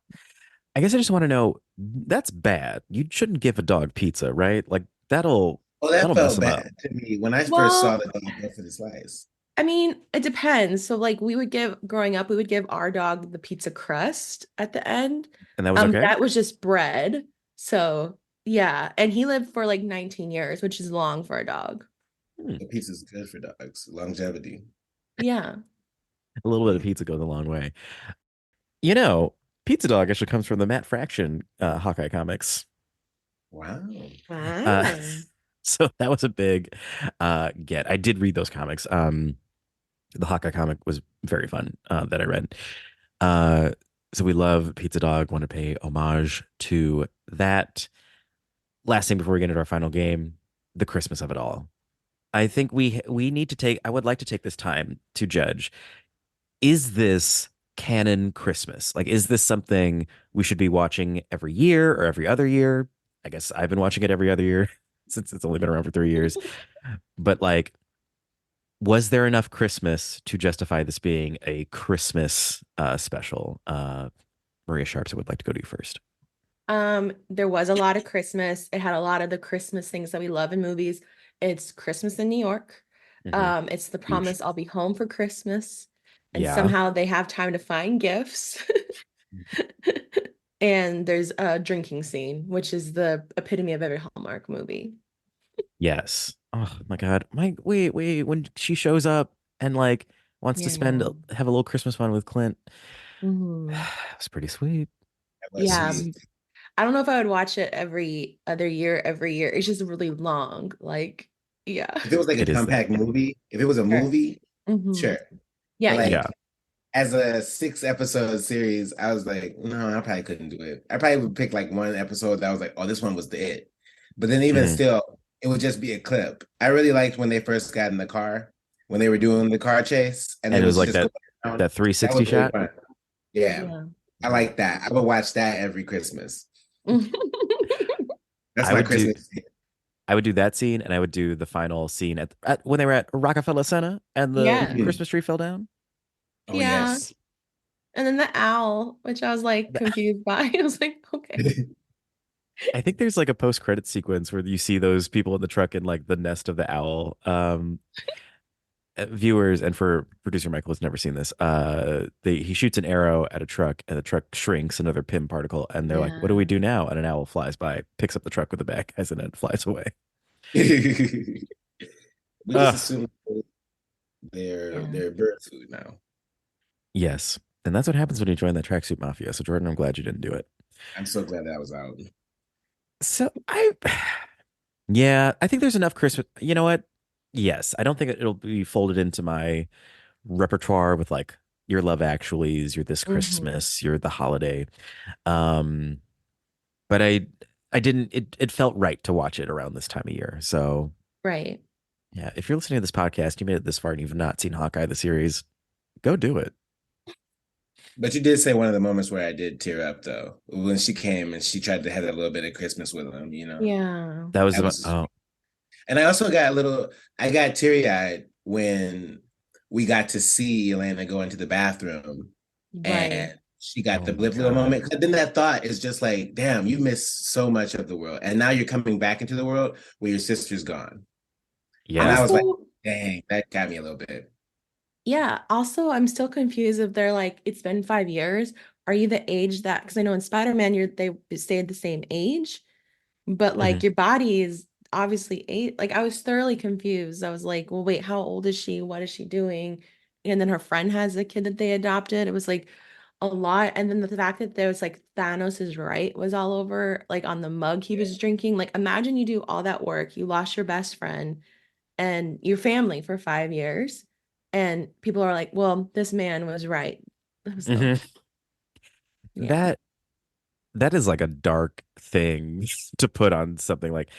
B: I guess I just want to know, that's bad. You shouldn't give a dog pizza, right? Like
D: Well, that
B: that'll mess
D: felt
B: him up.
D: bad to me when I first saw
C: well,
D: the dog go for the slice.
C: I mean, it depends. So like we would give growing up, we would give our dog the pizza crust at the end.
B: And that was okay?
C: That was just bread. So yeah. And he lived for like 19 years, which is long for a dog.
B: Hmm.
D: The pizza's good for dogs, longevity.
C: Yeah.
B: A little bit of pizza goes a long way. You know, Pizza Dog actually comes from the Matt Fraction Hawkeye comics.
D: Wow.
B: Uh,
C: Wow.
B: so that was a big get. I did read those comics. The Hawkeye comic was very fun that I read. Uh, so we love Pizza Dog. Want to pay homage to that. Last thing before we get into our final game, the Christmas of it all. I think we need to take. I would like to take this time to judge. Is this canon Christmas? Like, is this something we should be watching every year or every other year? I guess I've been watching it every other year since it's only been around for 3 years. But like, was there enough Christmas to justify this being a Christmas special? Maria Sharps, I would like to go to you first.
C: There was a lot of Christmas. It had a lot of the Christmas things that we love in movies. It's Christmas in New York.
B: Mhm.
C: It's the
B: Huge.
C: promise I'll be home for Christmas. And
B: Yeah.
C: somehow they have time to find gifts. And there's a drinking scene, which is the epitome of every Hallmark movie.
B: Yes. Oh my God. Wait. When she shows up and like wants to
C: Yeah, I know.
B: have a little Christmas fun with Clint,
C: Mhm.
B: it was pretty sweet.
D: That was
C: Yeah.
D: sweet.
C: I don't know if I would watch it every other year, every year. It's just really long. Like, yeah.
D: If it was like a
B: It is.
D: compact movie, if it was a
C: Sure.
D: movie,
C: Mhm.
D: sure.
C: Yeah,
D: But like
B: Yeah.
D: as a 6 episode series, I was like, no, I probably couldn't do it. I probably would pick like one episode that was like, oh, this one was the it. But then even
B: Mhm.
D: still, it would just be a clip. I really liked when they first got in the car, when they were doing the car chase, and
B: And
D: it
B: it was
D: was
B: like
D: just
B: that
D: going around.
B: that
D: That
B: 360
D: was really
B: shot.
D: fun. Yeah,
C: yeah.
D: I like that. I would watch that every Christmas. That's
B: I
D: my
B: would do
D: Christmas.
B: I would do that scene, and I would do the final scene at when they were at Rockefeller Center and the
C: Yeah.
B: Christmas tree fell down.
D: Oh
C: Yeah.
D: yes.
C: And then the owl, which I was like
B: The-
C: confused by. I was like, okay.
B: I think there's like a post-credit sequence where you see those people in the truck in like the nest of the owl. Viewers and for producer Michael has never seen this. He shoots an arrow at a truck and the truck shrinks another Pym particle, and they're like, "What do we
C: Yeah.
B: do now?" And an owl flies by, picks up the truck with the bag, and then it flies away.
D: We just
B: Ugh.
D: assume
C: Yeah.
D: they're bird food now.
B: Yes, and that's what happens when you join that tracksuit mafia. So Jordan, I'm glad you didn't do it.
D: I'm so glad that was out.
B: So yeah, I think there's enough Christmas. You know what? Yes, I don't think it'll be folded into my repertoire with like your Love Actuallys, your This
C: Mhm.
B: Christmas, your The Holiday. Um, but I didn't. It felt right to watch it around this time of year. So
C: Right.
B: yeah, if you're listening to this podcast, you made it this far and you've not seen Hawkeye the series, go do it.
D: But you did say one of the moments where I did tear up though, when she came and she tried to have a little bit of Christmas with him, you know.
C: Yeah.
B: That was
D: That
B: the
D: was
B: oh
D: And I also I got teary-eyed when we got to see Elena go into the bathroom
C: Right.
D: and she got
B: Oh
D: the
B: my
D: blip little
B: God.
D: moment. 'Cause then that thought is just like, damn, you missed so much of the world. And now you're coming back into the world where your sister's gone. And I
B: yeah.
D: was like,
C: Also,
D: dang, that got me a little bit.
C: yeah. Also, I'm still confused if they're like, it's been 5 years. Are you the age that, because I know in Spider-Man, they stayed the same age, but
B: Mhm.
C: like your body is obviously eight. Like I was thoroughly confused. I was like, well, wait, how old is she? What is she doing? And then her friend has a kid that they adopted. It was like a lot. And then the fact that there was like Thanos is right was all over, like on the mug he was drinking. Like imagine you do all that work, you lost your best friend and your family for 5 years, and people are like, well, this man was right. That was
B: Mhm.
C: yeah.
B: That that is like a dark thing to put on something like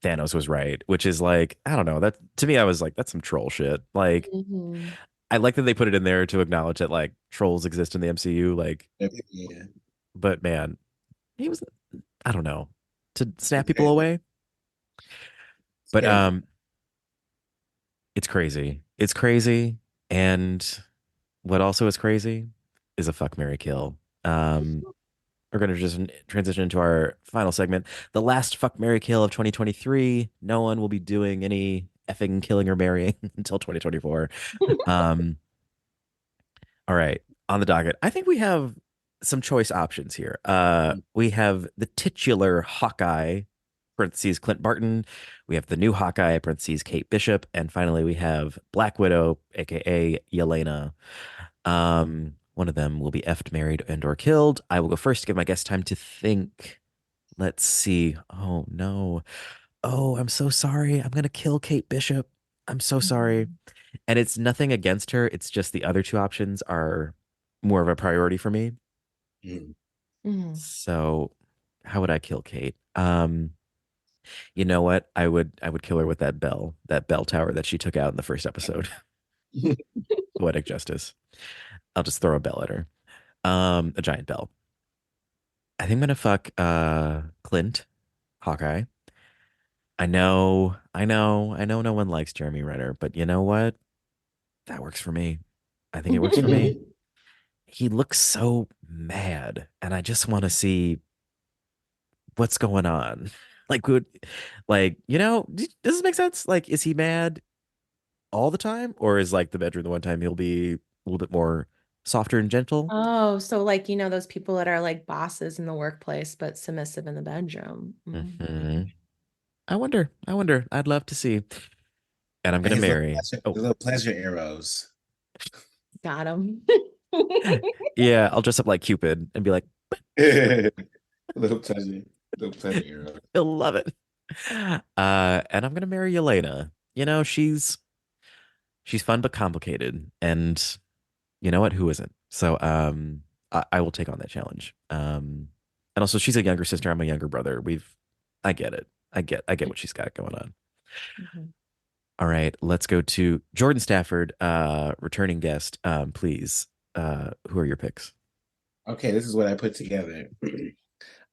B: Thanos was right, which is like, I don't know. That to me, I was like, that's some troll shit. Like,
C: Mhm.
B: I like that they put it in there to acknowledge that like trolls exist in the MCU. Like,
D: Yeah.
B: but man, he was, I don't know, to snap people
D: Okay.
B: away. But
D: Terrible.
B: it's crazy. It's crazy. And what also is crazy is a fuck, marry, kill. We're going to just transition into our final segment. The last fuck, marry, kill of 2023. No one will be doing any effing killing or marrying until 2024. Um, all right. On the docket, I think we have some choice options here. We have the titular Hawkeye, parentheses Clint Barton. We have the new Hawkeye, parentheses Kate Bishop. And finally, we have Black Widow, aka Yelena. One of them will be effed, married, and or killed. I will go first to give my guest time to think. Let's see. Oh no. Oh, I'm so sorry. I'm gonna kill Kate Bishop. I'm so sorry. And it's nothing against her. It's just the other two options are more of a priority for me.
C: Mhm.
B: So how would I kill Kate? You know what? I would kill her with that bell tower that she took out in the first episode. Poetic justice. I'll just throw a bell at her. A giant bell. I think I'm gonna fuck Clint, Hawkeye. I know no one likes Jeremy Renner, but you know what? That works for me. I think it works for me. He looks so mad, and I just want to see what's going on. Like, does this make sense? Like, is he mad all the time, or is like the bedroom the one time he'll be a little bit more softer and gentle?
C: Oh, so like, those people that are like bosses in the workplace, but submissive in the bedroom.
B: Hmm. I wonder. I wonder. I'd love to see. And I'm
D: And
B: gonna
D: his
B: marry. Oh,
D: little pleasure arrows.
C: Got him.
B: yeah. I'll dress up like Cupid and be like,
D: little pleasure, little pleasure arrows.
B: he'll love it. And I'm gonna marry Yelena. She's fun but complicated, and you know what? Who isn't? So I will take on that challenge. And also she's a younger sister. I'm a younger brother. I get it. I get what she's got going on.
C: Mhm.
B: All right, let's go to Jordan Stafford, returning guest. Please, who are your picks?
D: Okay, this is what I put together.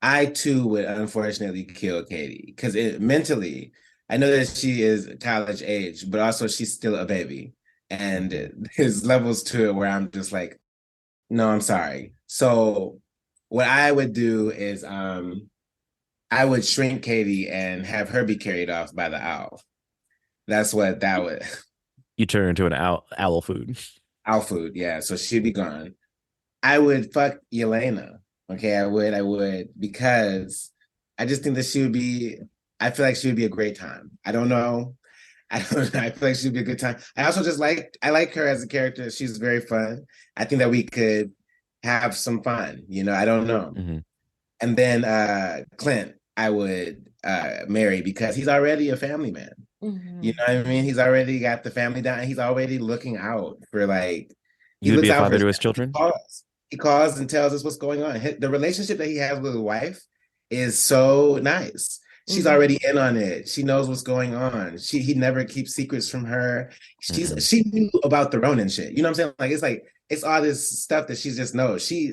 D: I too would unfortunately kill Katie because mentally, I know that she is college age, but also she's still a baby, and there's levels to it where I'm just like, no, I'm sorry. So what I would do is I would shrink Katie and have her be carried off by the owl. That's what that would
B: You turn into an owl food.
D: owl food, yeah. So she'd be gone. I would fuck Yelena. Okay, I would, because I just think that I feel like she would be a great time. I don't know. I don't know. I feel like she'd be a good time. I also I like her as a character. She's very fun. I think that we could have some fun, I don't know.
B: Mhm.
D: And then Clint, I would marry because he's already a family man. You know what I mean? He's already got the family down. He's already looking out for he
B: You would be
D: looks
B: a
D: out for
B: father
D: his
B: to his
D: family.
B: children?
D: He calls and tells us what's going on. The relationship that he has with his wife is so nice. She's already in on it. She knows what's going on. He never keeps secrets from her. She knew about the Ronin shit. You know what I'm saying? It's all this stuff that she just knows. She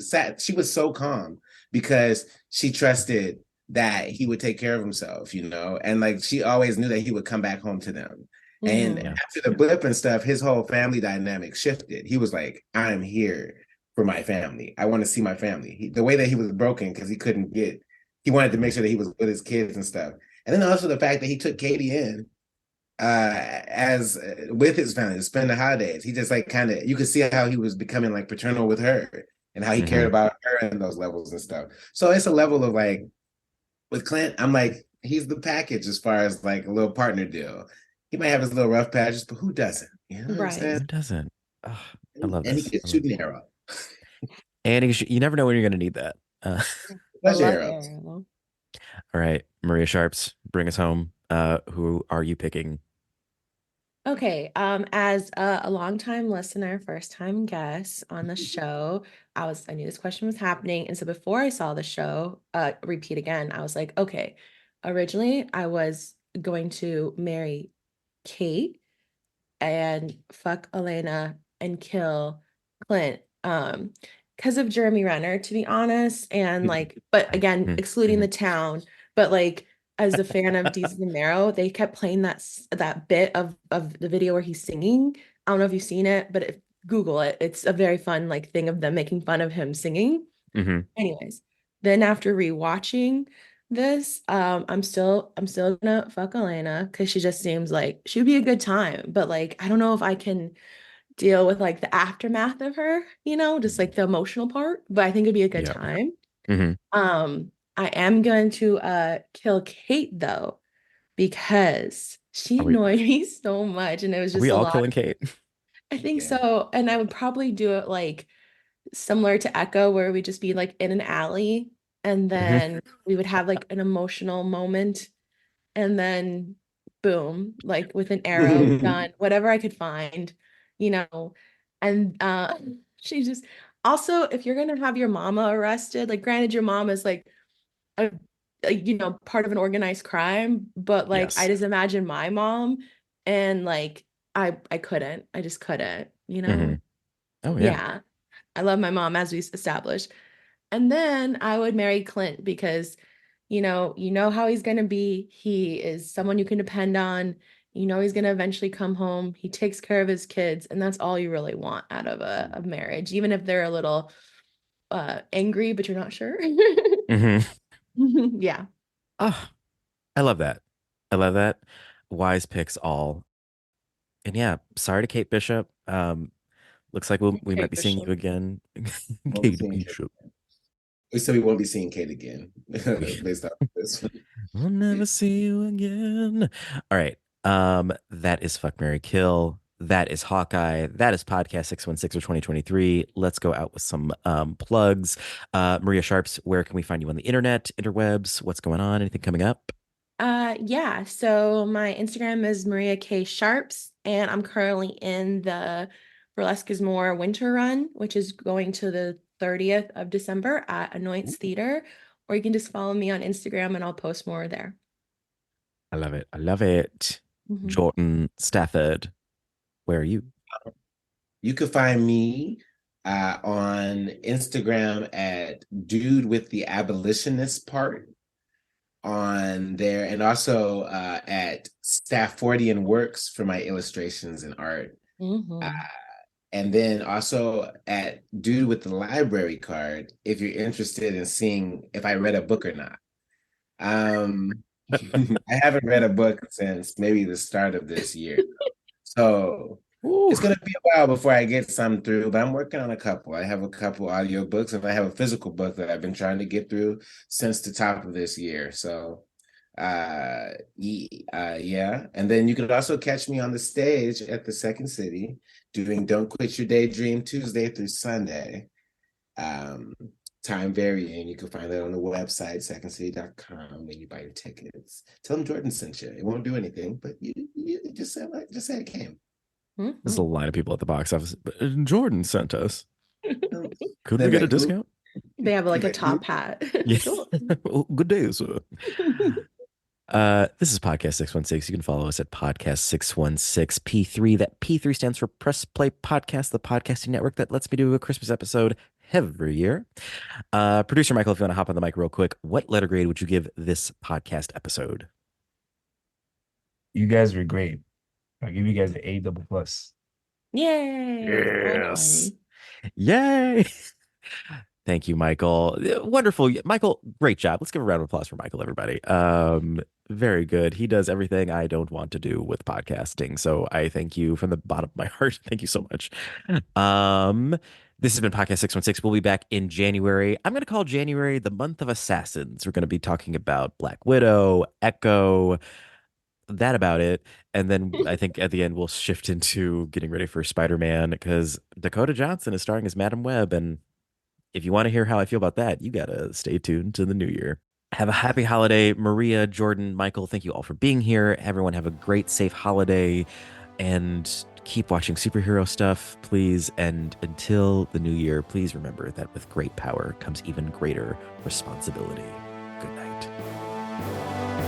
D: was so calm because she trusted that he would take care of himself, and she always knew that he would come back home to them. And
B: Yeah.
D: after the blip and stuff, his whole family dynamic shifted. He was like, I'm here for my family. I want to see my family. The way that he was broken because he wanted to make sure that he was with his kids and stuff. And then also the fact that he took Katie in as with his family to spend the holidays. He just you could see how he was becoming paternal with her and how he cared about her and those levels and stuff. So it's a level of with Clint, I'm he's the package as far as a little partner deal. He might have his little rough patches, but who doesn't? You know what I'm
C: Right.
D: saying?
B: Who doesn't? Oh, I love
D: And he
B: this.
D: can shoot an arrow.
B: And you never know when you're going to need that.
D: Pleasure
C: Love
D: arrows.
C: Ariel.
B: All right, Maria Sharps, bring us home. Who are you picking?
C: Okay, as a longtime listener, first time guest on the show, I knew this question was happening. And so before I saw the show, repeat again, I was like, okay, originally I was going to marry Kate and fuck Elena and kill Clint. Because of Jeremy Renner, to be honest. And but again, excluding the town, but as a fan of Deez and Marrow, they kept playing that bit of the video where he's singing I don't know if you've seen it, but Google it. It's a very fun like thing of them making fun of him singing. Anyways, then after rewatching this, I'm still gonna fuck Elena because she just seems like she'd be a good time. But like, I don't know if I can deal with like the aftermath of her, just like the emotional part. But I think it'd be a good
B: Yep.
C: time.
B: Mhm.
C: I am going to kill Kate though, because she
B: Are we,
C: annoyed me so much, and it was
B: are we
C: just a
B: all
C: lot.
B: killing Kate?
C: I think
D: Yeah.
C: so, and I would probably do it like similar to Echo, where we just be like in an alley, and then we would have like an emotional moment, and then boom, like with an arrow, done, whatever I could find, you know. And she just also, if you're gonna have your mama arrested, like granted, your mom is like part of an organized crime, but like I
B: Yes.
C: just imagine my mom, and like I just couldn't,
B: Mhm. Oh, yeah.
C: yeah. I love my mom, as we established. And then I would marry Clint because, you know how he's gonna be. He is someone you can depend on. You know he's gonna eventually come home. He takes care of his kids, and that's all you really want out of a marriage, even if they're a little angry, but you're not sure.
B: Mhm.
C: Yeah.
B: Oh, I love that. I love that. Wise picks all. And yeah, sorry to Kate Bishop. Looks like we might
C: Kate
B: be seeing you
C: Bishop.
B: again.
D: Won't be
B: Kate
D: seeing Kate.
B: Bishop.
D: We said we won't be seeing Kate again
B: We,
D: based off this.
B: we'll never see you again. All right. That is Fuck Mary Kill. That is Hawkeye. That is Podcast 616 for 2023. Let's go out with some plugs. Maria Sharps, where can we find you on the internet, interwebs? What's going on? Anything coming up?
C: Yeah, so my Instagram is Maria K Sharps, and I'm currently in the Burlesque is More winter run, which is going to the 30th of December at Anoints Theater, or you can just follow me on Instagram and I'll post more there.
B: I love it. I love it.
C: Mhm.
B: Jordan Stafford, where are you?
D: You could find me on Instagram at Dude with the Abolitionist part on there, and also at Staffordian Works for my illustrations and art.
C: Mhm.
D: And then also at Dude with the Library card if you're interested in seeing if I read a book or not. I haven't read a book since maybe the start of this year. So
B: Ooh.
D: it's gonna be a while before I get some through, but I'm working on a couple. I have a couple audiobooks, and I have a physical book that I've been trying to get through since the top of this year. So yeah. And then you can also catch me on the stage at the Second City doing Don't Quit Your Daydream Tuesday through Sunday. Um, Time varying. You can find that on the website, secondcity.com, when you buy your tickets. Tell them Jordan sent you. It won't do anything, but you just say it came.
B: There's a line of people at the box office. Jordan sent us. Could we
D: They're
B: get a
D: like, "Who?"
B: discount?
C: They have like a
D: Like, "Who?"
C: top hat.
B: Yes.
C: Sure.
B: Well, good day, sir. This is Podcast 616. You can follow us at Podcast 616 P3. That P3 stands for Press Play Podcast, the podcasting network that lets me do a Christmas episode every year. Producer Michael, if you want to hop on the mic real quick, what letter grade would you give this podcast episode?
G: You guys were great. I'll give you guys an A double plus.
C: Yay.
B: Yes.
C: Finally.
B: Yay. Thank you, Michael. Wonderful. Michael, great job. Let's give a round of applause for Michael, everybody. Very good. He does everything I don't want to do with podcasting. So I thank you from the bottom of my heart. Thank you so much. This has been Podcast 616. We'll be back in January. I'm going to call January the month of assassins. We're going to be talking about Black Widow, Echo, that about it. And then I think at the end we'll shift into getting ready for Spider-Man because Dakota Johnson is starring as Madam Web. And if you want to hear how I feel about that, you got to stay tuned to the new year. Have a happy holiday. Maria, Jordan, Michael, thank you all for being here. Everyone have a great, safe holiday and keep watching superhero stuff, please. And until the new year, please remember that with great power comes even greater responsibility. Good night.